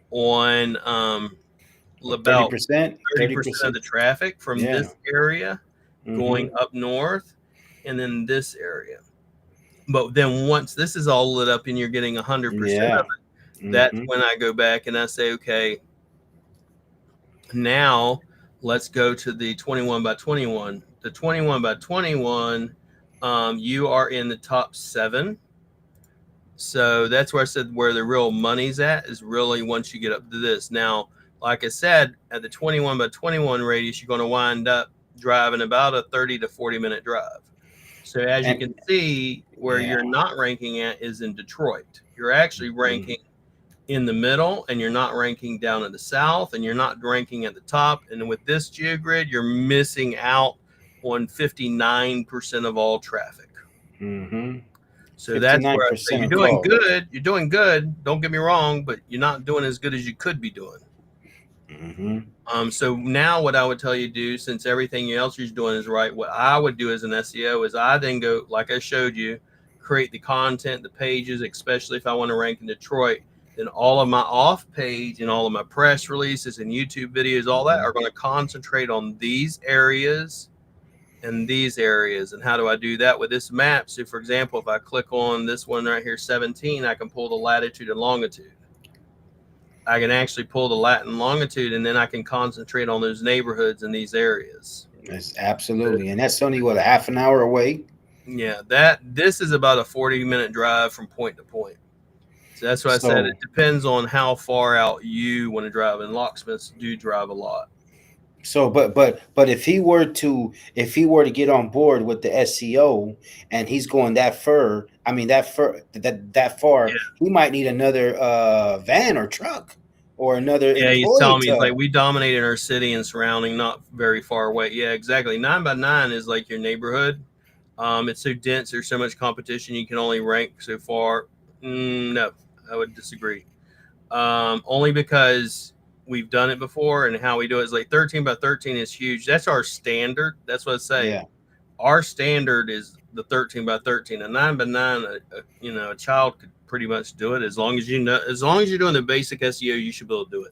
Speaker 6: on
Speaker 7: What,
Speaker 6: about
Speaker 7: 30%?
Speaker 6: 30% of
Speaker 7: 30%.
Speaker 6: the traffic from
Speaker 7: Yeah.
Speaker 6: this area going
Speaker 7: Mm-hmm.
Speaker 6: up north, and then this area. But then once this is all lit up and you're getting 100%
Speaker 7: Yeah.
Speaker 6: of it, that's
Speaker 7: Mm-hmm.
Speaker 6: when I go back and I say, okay, now let's go to the 21 by 21. The 21 by 21, you are in the top 7. So that's where I said where the real money's at is really once you get up to this. Now, like I said, at the 21 by 21 radius, you're going to wind up driving about a 30 to 40-minute drive. So as you can
Speaker 7: And
Speaker 6: see, where
Speaker 7: yeah.
Speaker 6: you're not ranking at is in Detroit. You're actually
Speaker 7: Mm.
Speaker 6: ranking in the middle, and you're not ranking down in the south, and you're not ranking at the top. And with this geogrid, you're missing out on 59% of all traffic.
Speaker 7: Mm-hmm.
Speaker 6: So that's where I say
Speaker 7: 59%
Speaker 6: you're
Speaker 7: of
Speaker 6: doing
Speaker 7: calls.
Speaker 6: good. You're doing good. Don't get me wrong, but you're not doing as good as you could be doing.
Speaker 7: Mm-hmm.
Speaker 6: So now what I would tell you to do, since everything else you're doing is right, what I would do as an SEO is I then go, like I showed you, create the content, the pages, especially if I want to rank in Detroit. Then all of my off page and all of my press releases and YouTube videos, all that are going to concentrate on these areas and these areas. And how do I do that with this map? So for example, if I click on this one right here, 17, I can pull the latitude and longitude. I can actually pull the lat and longitude, and then I can concentrate on those neighborhoods in these areas.
Speaker 7: That's absolutely. And that's only what, a half an hour away?
Speaker 6: Yeah, this is about a 40-minute drive from point to point. So that's why I said
Speaker 7: So
Speaker 6: it depends on how far out you want to drive, and locksmiths do drive a lot.
Speaker 7: but if he were to get on board with the SEO and he's going that far, I mean that far,
Speaker 6: Yeah.
Speaker 7: he might need another van or truck or another
Speaker 6: Yeah, he's
Speaker 7: employee
Speaker 6: telling me, he's
Speaker 7: to.
Speaker 6: like, we dominate in our city and surrounding, not very far away. Yeah, exactly. 9 by 9 is like your neighborhood. It's so dense. There's so much competition. You can only rank so far. No, I would disagree. Only because we've done it before, and how we do it is like 13 by 13 is huge. That's our standard. That's what I say.
Speaker 7: Yeah.
Speaker 6: Our standard is the 13 by 13. A 9 by 9, a child could pretty much do it as long as as long as you're doing the basic SEO, you should be able to do it.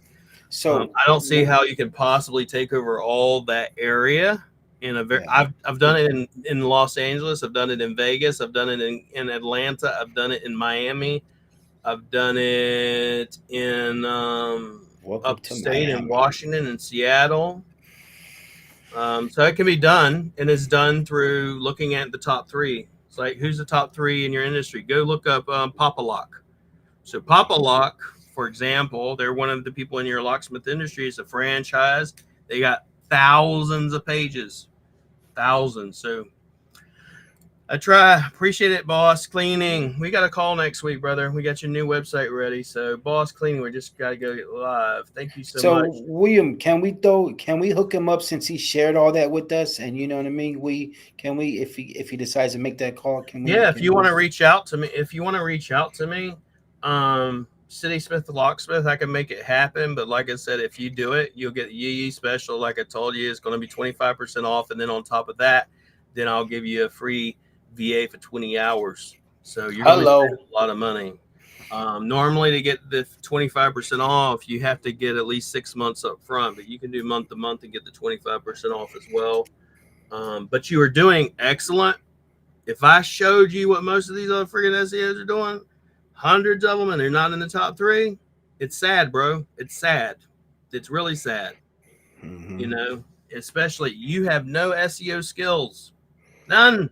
Speaker 7: So
Speaker 6: I don't see how you could possibly take over all that area in a very.
Speaker 7: Yeah.
Speaker 6: I've done it in Los Angeles. I've done it in Vegas. I've done it in Atlanta. I've done it in Miami. I've done it in
Speaker 7: Welcome to
Speaker 6: upstate in
Speaker 7: Miami.
Speaker 6: Washington and Seattle. So it can be done, and it's done through looking at the top three. It's like, who's the top three in your industry? Go look up Papa Lock. So Papa Lock, for example, they're one of the people in your locksmith industry. It's a franchise. They got thousands of pages, thousands. So I try. Appreciate it, Boss Cleaning. We got a call next week, brother. We got your new website ready. So Boss Cleaning, we just got to go get live. Thank you so much.
Speaker 7: So William, can we hook him up since he shared all that with us? And you know what I mean? If he decides to make that call, can we?
Speaker 6: Yeah, if you want to reach out to me, City Smith Locksmith, I can make it happen. But like I said, if you do it, you'll get Yeee Yeee special. Like I told you, it's going to be 25% off, and then on top of that, then I'll give you a free VA for 20 hours. So you're going to save a lot of money. Normally, to get the 25% off, you have to get at least 6 months up front, but you can do month to month and get the 25% off as well. But you are doing excellent. If I showed you what most of these other freaking SEOs are doing, hundreds of them, and they're not in the top three, it's sad, bro. It's sad. It's really sad.
Speaker 7: Mm-hmm.
Speaker 6: You know, especially you have no SEO skills, none,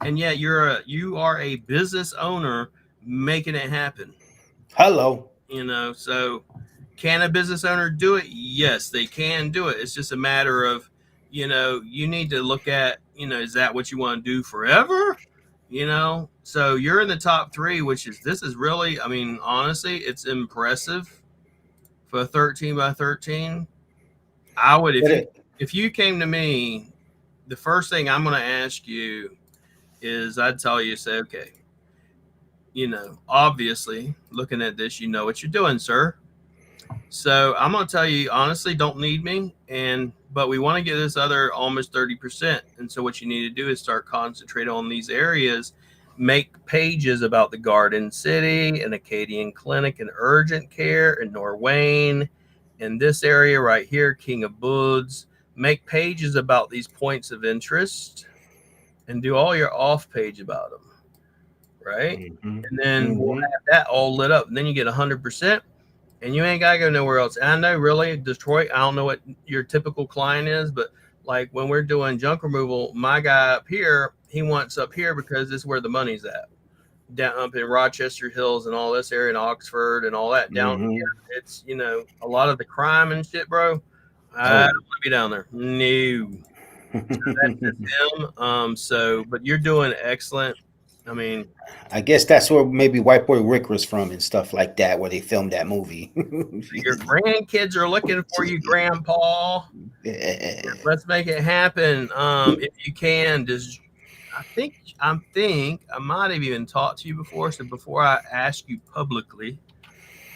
Speaker 6: and yet you are a business owner making it happen.
Speaker 7: Hello.
Speaker 6: You know, so can a business owner do it? Yes, they can do it. It's just a matter of, you know, you need to look at, you know, is that what you want to do forever? You know, so you're in the top three, this is really, I mean, honestly, it's impressive for a 13 by 13. I would, if you came to me, the first thing I'm going to ask you is I'd tell you, say, okay, you know, obviously looking at this, you know what you're doing, sir. So I'm going to tell you, honestly, don't need me. But we want to get this other almost 30%. And so what you need to do is start concentrating on these areas, make pages about the Garden City and Acadian Clinic and urgent care and Norwayne and this area right here, King of Boods. Make pages about these points of interest and do all your off page about them. Right.
Speaker 7: Mm-hmm.
Speaker 6: And then we'll have that all lit up. And then you get 100%. And you ain't got to go nowhere else. And I know, really, Detroit, I don't know what your typical client is, but like when we're doing junk removal, my guy up here, he wants up here because this is where the money's at. Down up in Rochester Hills and all this area in Oxford and all that down here. It's, you know, a lot of the crime and shit, bro. I don't want to be down there. No. So that's just him. But you're doing excellent. I mean,
Speaker 7: I guess that's where maybe White Boy Rick was from and stuff like that, where they filmed that movie.
Speaker 6: Your grandkids are looking for you, Grandpa.
Speaker 7: Yeah.
Speaker 6: Let's make it happen. If you can, I think I might have even talked to you before. So before I ask you publicly,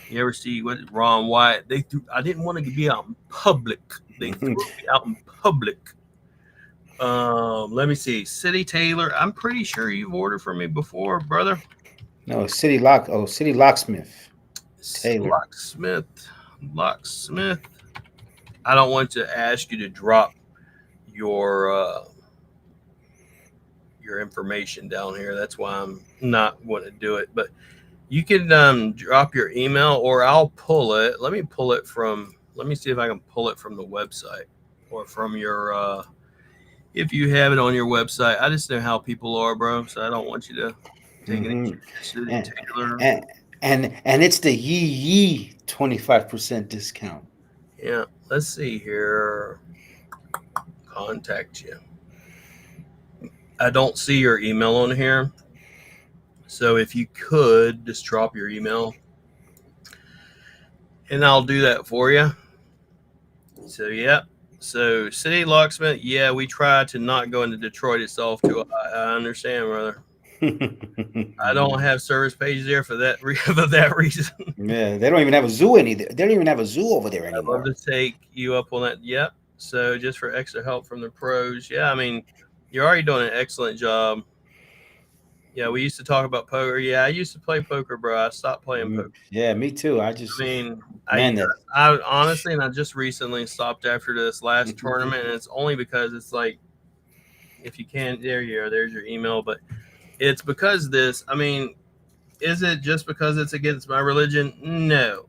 Speaker 6: you ever see what Ron White? I didn't want to be out in public. They threw me out in public. Let me see. City Taylor. I'm pretty sure you've ordered from me before, brother.
Speaker 7: No, City Locksmith. Taylor.
Speaker 6: Locksmith. I don't want to ask you to drop your information down here. That's why I'm not want to do it. But you can drop your email, or I'll pull it. Let me see if I can pull it from the website or from your if you have it on your website. I just know how people are, bro. So I don't want you to take any City Taylor.
Speaker 7: And it's the Yeee Yeee 25% discount.
Speaker 6: Yeah, let's see here. Contact you. I don't see your email on here. So if you could just drop your email and I'll do that for you. So, yeah. So City Locksmith, yeah, we try to not go into Detroit itself too. I understand, brother. I don't have service pages there for that reason.
Speaker 7: Yeah, they don't even have a zoo They don't even have a zoo over there anymore.
Speaker 6: I'd love to take you up on that. Yep. So just for extra help from the pros. Yeah, I mean, you're already doing an excellent job. Yeah, we used to talk about poker. Yeah, I used to play poker, bro. I stopped playing poker.
Speaker 7: Yeah, me too. I
Speaker 6: honestly, and I just recently stopped after this last tournament, and it's only because it's like, if you can't, there's your email, but it's because this, I mean, is it just because it's against my religion? No.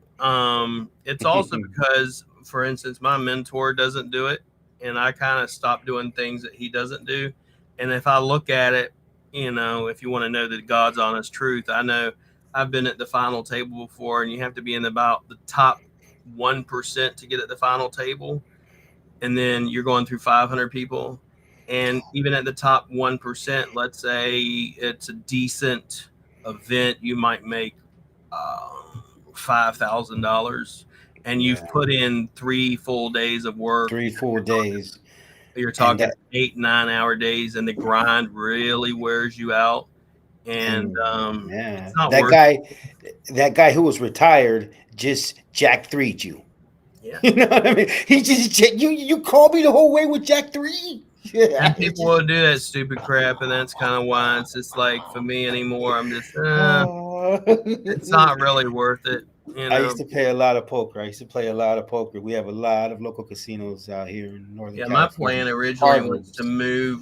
Speaker 6: It's also because, for instance, my mentor doesn't do it, and I kind of stopped doing things that he doesn't do. And if I look at it, if you want to know the God's honest truth, I know I've been at the final table before, and you have to be in about the top 1% to get at the final table, and then you're going through 500 people, and even at the top 1%, let's say it's a decent event, you might make $5,000, and you've put in 3 full days of work.
Speaker 7: 3 full days.
Speaker 6: You're talking 8-9 hour days, and the grind really wears you out. And
Speaker 7: yeah,
Speaker 6: it's not
Speaker 7: that guy who was retired just Jack 3'd you.
Speaker 6: Yeah.
Speaker 7: You know what I mean? He just you called me the whole way with Jack 3. Yeah.
Speaker 6: And people will do that stupid crap, and that's kind of why it's just like, for me anymore, I'm just it's not really worth it.
Speaker 7: I used to play a lot of poker. I used to play a lot of poker. We have a lot of local casinos out here in Northern California.
Speaker 6: My plan originally was to move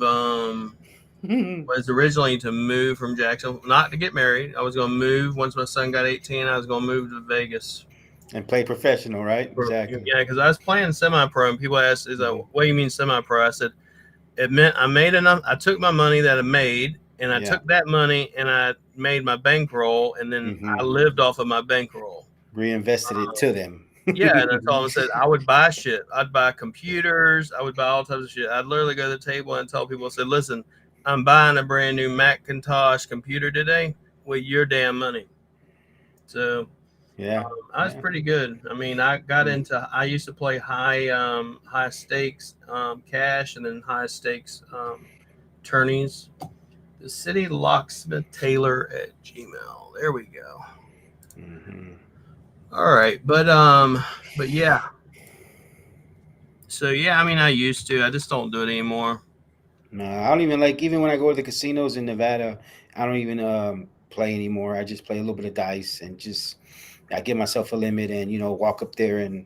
Speaker 6: from Jacksonville, not to get married. I was going to move once my son got 18. I was going to move to Vegas
Speaker 7: and play professional, right? Exactly.
Speaker 6: Yeah, because I was playing semi-pro, and people asked, what do you mean semi-pro? I said, it meant I made enough. I took my money that I made, and I took that money and I made my bankroll, and then I lived off of my bankroll.
Speaker 7: Reinvested it to them.
Speaker 6: Yeah, and that's all I said. I would buy shit. I'd buy computers. I would buy all types of shit. I'd literally go to the table and tell people, I said, listen, I'm buying a brand new Macintosh computer today with your damn money. So
Speaker 7: yeah,
Speaker 6: I was pretty good. I mean, I used to play high stakes cash, and then high stakes tourneys. The city locksmith Taylor at Gmail. There we go. All right, but yeah. So yeah, I mean, I used to. I just don't do it anymore.
Speaker 7: No, I don't even even when I go to the casinos in Nevada, I don't even play anymore. I just play a little bit of dice, and I give myself a limit, and walk up there, and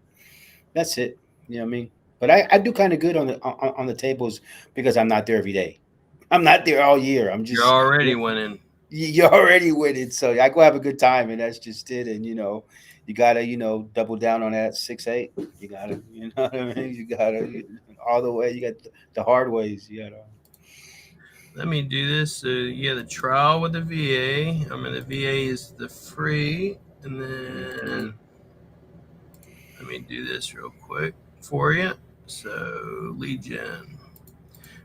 Speaker 7: that's it. You know what I mean? But I do kind of good on the tables because I'm not there every day. I'm not there all year.
Speaker 6: You're already winning.
Speaker 7: You're already winning, so I go have a good time, and that's just it. And you gotta double down on that 6-8. You gotta, you know what I mean? You gotta all the way. You got the hard ways. You gotta.
Speaker 6: Let me do this. So yeah, the trial with the VA. I mean, the VA is the free, and then let me do this real quick for you. So lead gen.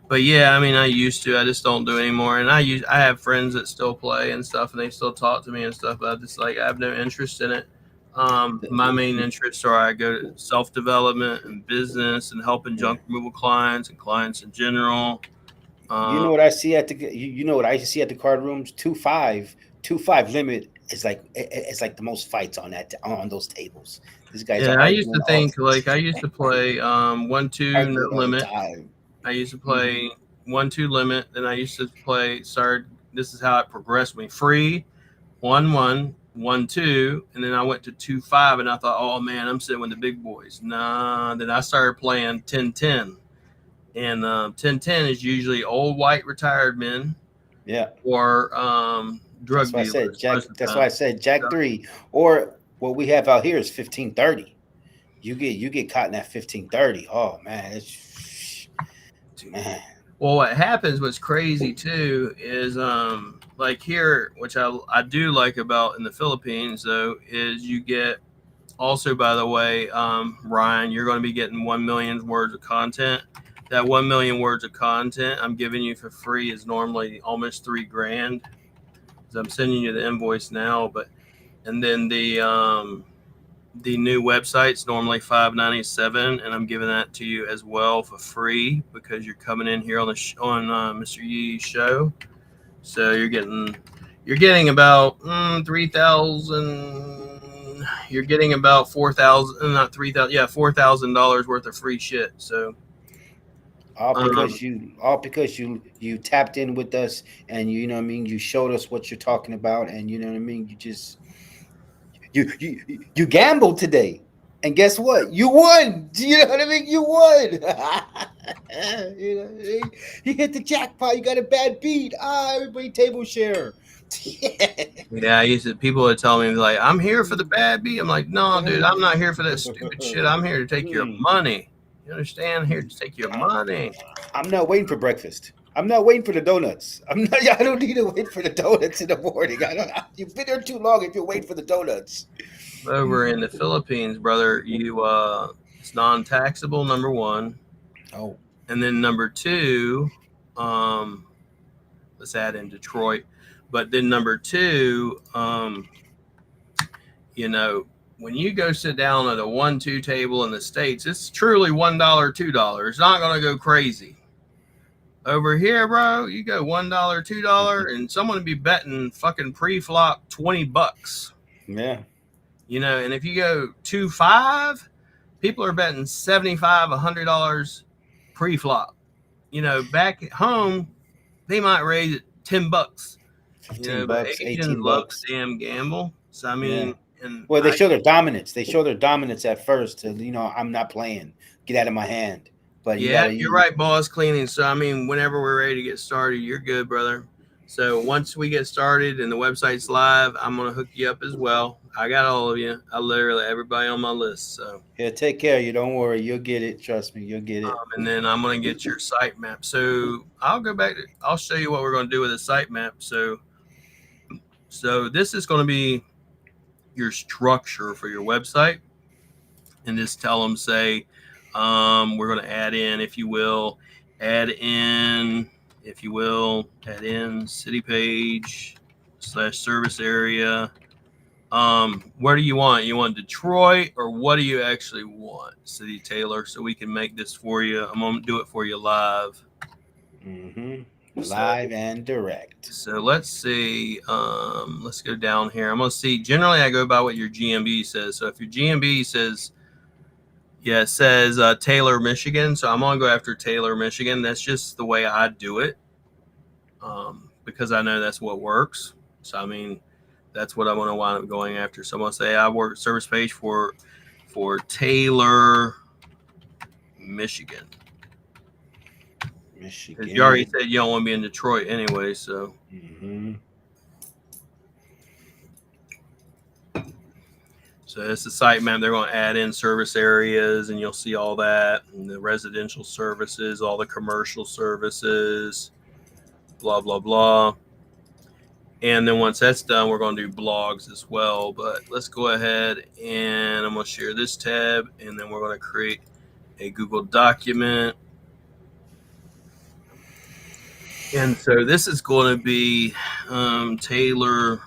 Speaker 6: But yeah, I mean, I used to. I just don't do it anymore. And I have friends that still play and stuff, and they still talk to me and stuff. But I have no interest in it. My main interests are I go to self-development and business and helping junk removal clients and clients in general.
Speaker 7: You know what I see at the card rooms? 2-5 limit is it's like the most fights on those tables. These guys.
Speaker 6: Yeah, I used to think I used to play 1-2 limit. I used to play 1-2 limit. Then I used to play. This is how it progressed me. Free 1-1. 1-2, and then I went to 2-5, and I thought, oh man, I'm sitting with the big boys. Nah, then I started playing 10-10, and 10-10 is usually old white retired men, or drug dealers.
Speaker 7: That's why I said Jack 3, or what we have out here is 15-30. You get caught in that 15-30. Oh man, man.
Speaker 6: Well, what happens, what's crazy too, is like here, which I do like about in the Philippines, though, is you get also, by the way, Ryan, you're going to be getting 1 million words of content. That 1 million words of content I'm giving you for free is normally almost $3,000. So I'm sending you the invoice now, and then the new website's normally $5.97, and I'm giving that to you as well for free because you're coming in here on Mr. Yee's show. So you're getting about 3,000. You're getting about 4,000, not 3,000. Yeah, $4,000 worth of free shit. So
Speaker 7: all because you tapped in with us, and you know what I mean. You showed us what you're talking about, and you know what I mean. You just. You gambled today, and guess what? You won. You know what I mean? You won. You hit the jackpot. You got a bad beat. Everybody table share.
Speaker 6: Yeah, people would tell me like, I'm here for the bad beat. I'm like, no, dude, I'm not here for that stupid shit. I'm here to take your money. You understand? I'm here to take your money.
Speaker 7: I'm not waiting for breakfast. I'm not waiting for the donuts. I'm not. I don't need to wait for the donuts in the morning. I don't. You've been there too long if you're waiting for the donuts.
Speaker 6: Over in the Philippines, brother, it's non-taxable, number one.
Speaker 7: Oh.
Speaker 6: And then number two, let's add in Detroit. But then number two, when you go sit down at a 1-2 table in the States, it's truly $1, $2. It's not going to go crazy. Over here, bro, you go $1, $2, and someone would be betting fucking pre-flop $20.
Speaker 7: Yeah.
Speaker 6: And if you go 2-5, people are betting $75, $100 pre-flop. Back at home, they might raise it $10.
Speaker 7: $15,
Speaker 6: But Asians love
Speaker 7: $18.
Speaker 6: the damn gamble. So I mean, and
Speaker 7: well, they show their dominance. They show their dominance at first. To I'm not playing. Get out of my hand. But
Speaker 6: you're right, boss cleaning. So I mean, whenever we're ready to get started, you're good, brother. So once we get started and the website's live, I'm gonna hook you up as well. I got all of you. I literally everybody on my list. So
Speaker 7: yeah, take care of you. Don't worry, you'll get it. Trust me, you'll get it.
Speaker 6: And then I'm gonna get your site map. So I'll show you what we're gonna do with the site map. So this is gonna be your structure for your website, and just tell them, say, we're going to add in city page / service area. Where do you want? You want Detroit, or what do you actually want, City Taylor? So we can make this for you. I'm going to do it for you live.
Speaker 7: Live and direct.
Speaker 6: So let's see. Let's go down here. I'm going to see. Generally, I go by what your GMB says. So if your GMB says, it says Taylor, Michigan. So I'm going to go after Taylor, Michigan. That's just the way I do it, because I know that's what works. So, I mean, that's what I'm going to wind up going after. So I'm going to say I work service page for Taylor, Michigan. Because you already said you don't want to be in Detroit anyway, so. So it's the site map. They're going to add in service areas, and you'll see all that, and the residential services, all the commercial services, blah, blah, blah. And then once that's done, we're going to do blogs as well. But let's go ahead, and I'm going to share this tab, and then we're going to create a Google document. And so this is going to be Taylor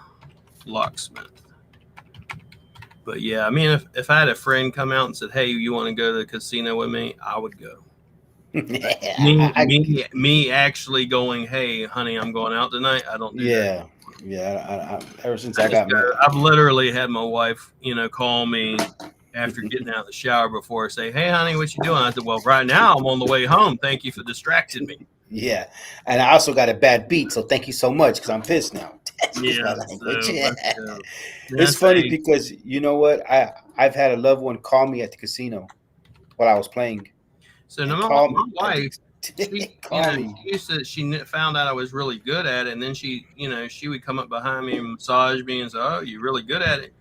Speaker 6: Locksmith. But yeah, I mean, if I had a friend come out and said, "Hey, you want to go to the casino with me?" I would go. me actually going, "Hey, honey, I'm going out tonight." I don't do that.
Speaker 7: Yeah. Ever since I got married,
Speaker 6: I've literally had my wife, call me after getting out of the shower before, say, "Hey, honey, what you doing?" I said, "Well, right now I'm on the way home. Thank you for distracting me."
Speaker 7: Yeah, and I also got a bad beat, so thank you so much because I'm pissed now. It's funny because you know what? I've had a loved one call me at the casino while I was playing.
Speaker 6: So my wife, she found out I was really good at it, and then she would come up behind me and massage me and say, "Oh, you're really good at it."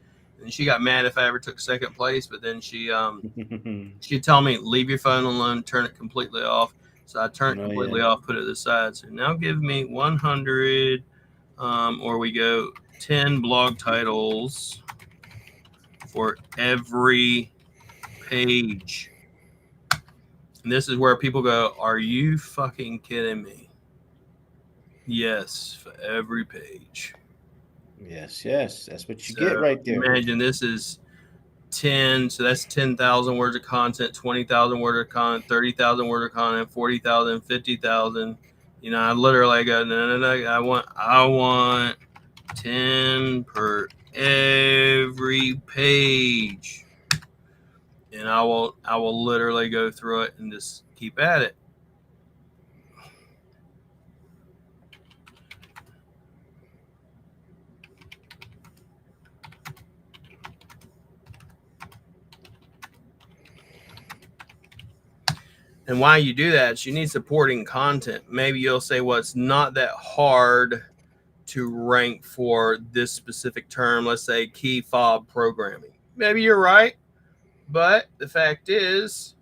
Speaker 6: And she got mad if I ever took second place, but then she'd tell me, "Leave your phone alone, turn it completely off." So I turned it completely off, put it to the side. So now give me 100, or we go 10 blog titles for every page. And this is where people go, "Are you fucking kidding me?" Yes, for every page.
Speaker 7: Yes, that's what you get right there.
Speaker 6: Imagine this is 10, so that's 10,000 words of content, 20,000 words of content, 30,000 words of content, 40,000, 50,000. I literally go, no, I want 10 per every page. And I will literally go through it and just keep at it. And why you do that is you need supporting content. Maybe you'll say, well, it's not that hard to rank for this specific term, let's say key fob programming. Maybe you're right, but the fact is,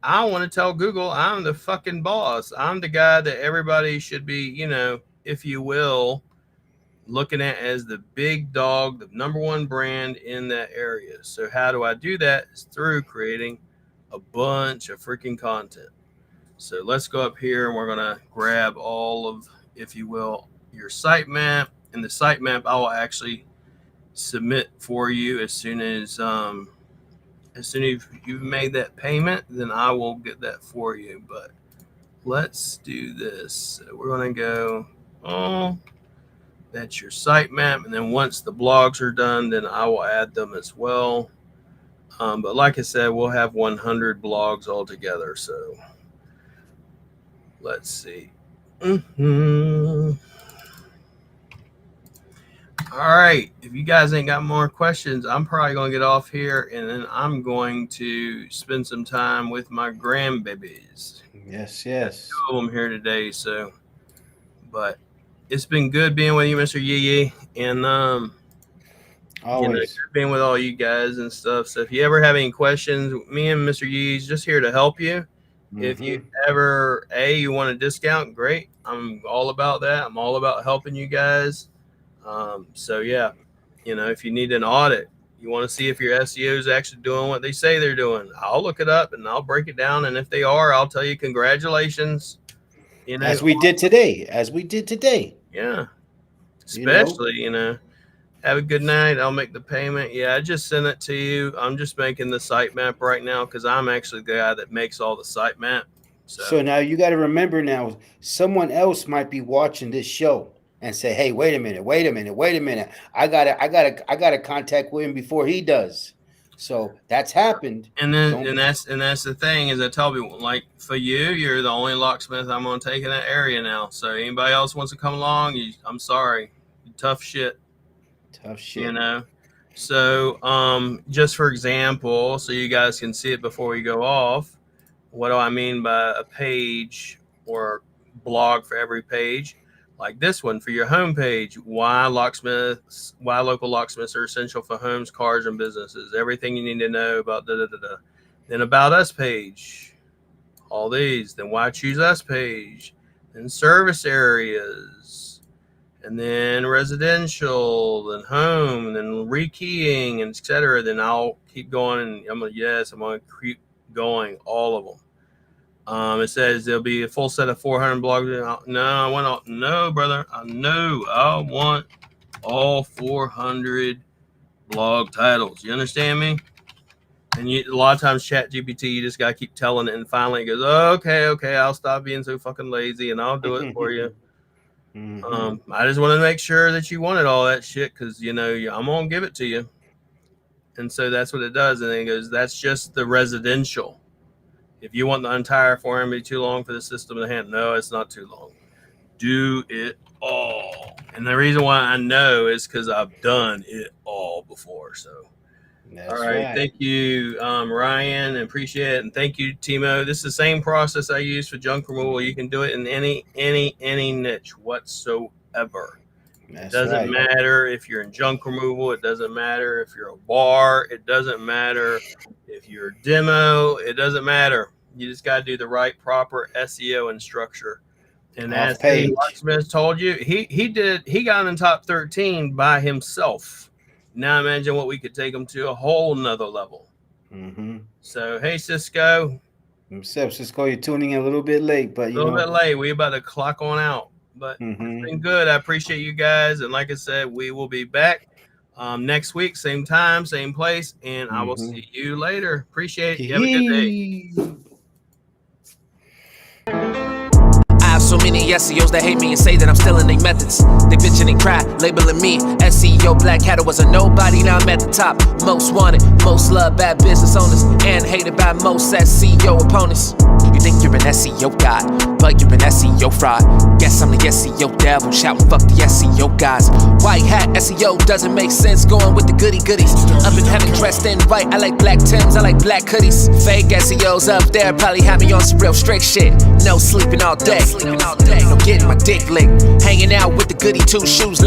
Speaker 6: I want to tell Google I'm the fucking boss. I'm the guy that everybody should be, you know, if you will, looking at as the big dog, the number one brand in that area. So how do I do that? It's through creating a bunch of freaking content. So let's go up here and we're going to grab all of, if you will, your sitemap. And the sitemap I will actually submit for you as soon as you've made that payment, then I will get that for you. But let's do this. So we're going to go, oh, that's your sitemap. And then once the blogs are done, then I will add them as well. But like I said, we'll have 100 blogs altogether. So let's see. All right. If you guys ain't got more questions, I'm probably going to get off here, and then I'm going to spend some time with my grandbabies.
Speaker 7: Yes.
Speaker 6: Two of them here today. So, but it's been good being with you, Mr. Yeee Yeee, and
Speaker 7: always
Speaker 6: good being with all you guys and stuff. So if you ever have any questions, me and Mr. Yee's just here to help you. If you ever you want a discount, great. I'm all about that. I'm all about helping you guys. So yeah, you know, if you need an audit, you want to see if your SEO is actually doing what they say they're doing, I'll look it up and I'll break it down. And if they are, I'll tell you congratulations. You know,
Speaker 7: as we did today.
Speaker 6: Yeah. Especially, you know, have a good night. I'll make the payment. Yeah, I just sent it to you. I'm just making the sitemap right now because I'm actually the guy that makes all the sitemap.
Speaker 7: So now you got to remember now, someone else might be watching this show and say, "Hey, wait a minute. I gotta contact William before he does." So that's happened.
Speaker 6: And that's the thing is I tell people, like, for you're the only locksmith I'm gonna take in that area now. So anybody else wants to come along, I'm sorry, tough shit. You know. So just for example, so you guys can see it before we go off, what do I mean by a page or blog for every page? Like this one for your homepage, why local locksmiths are essential for homes, cars, and businesses. Everything you need to know about Then about us page, all these. Then why choose us page. Then service areas, and then residential, then home, and then rekeying, and etc. Then I'll keep going, and I'm gonna keep going all of them. It says there'll be a full set of 400 blogs. No, brother. I want all 400 blog titles. You understand me? And a lot of times ChatGPT, you just got to keep telling it. And finally it goes, okay, I'll stop being so fucking lazy and I'll do it for you. I just want to make sure that you wanted all that shit because, you know, I'm going to give it to you. And so that's what it does. And then it goes, that's just the residential. If you want the entire form to be too long for the system to handle, no, it's not too long. Do it all. And the reason why I know is because I've done it all before. So,
Speaker 7: that's
Speaker 6: all right. Thank you, Ryan. Appreciate it. And thank you, Timo. This is the same process I use for junk removal. You can do it in any niche whatsoever. It doesn't matter if you're in junk removal. It doesn't matter if you're a bar. It doesn't matter if you're a demo. It doesn't matter. You just got to do the right, proper SEO and structure. And as Dave Smith told you, he got in the top 13 by himself. Now imagine what we could take him to a whole nother level. So, hey, Cisco.
Speaker 7: What's up, Cisco? You're tuning in a little bit late, but
Speaker 6: a little bit late. We're about to clock on out. But it's been good. I appreciate you guys. And like I said, we will be back next week, same time, same place. And I will see you later. Appreciate it. You have a good day.
Speaker 4: I have so many SEOs that hate me and say that I'm still in their methods. They bitching and cry, labeling me SEO Black Hat. Was a nobody, now I'm at the top. Most wanted, most loved, bad business owners, and hated by most SEO opponents. You think you're an SEO god, but you're an SEO fraud. Guess I'm the SEO devil, shouting fuck the SEO guys. White hat SEO doesn't make sense, going with the goody goodies. Up in heaven dressed in white, I like black Tims, I like black hoodies. Fake SEOs up there probably have me on some real strict shit. No sleeping all day, no getting my dick licked. Hanging out with the goody two shoes.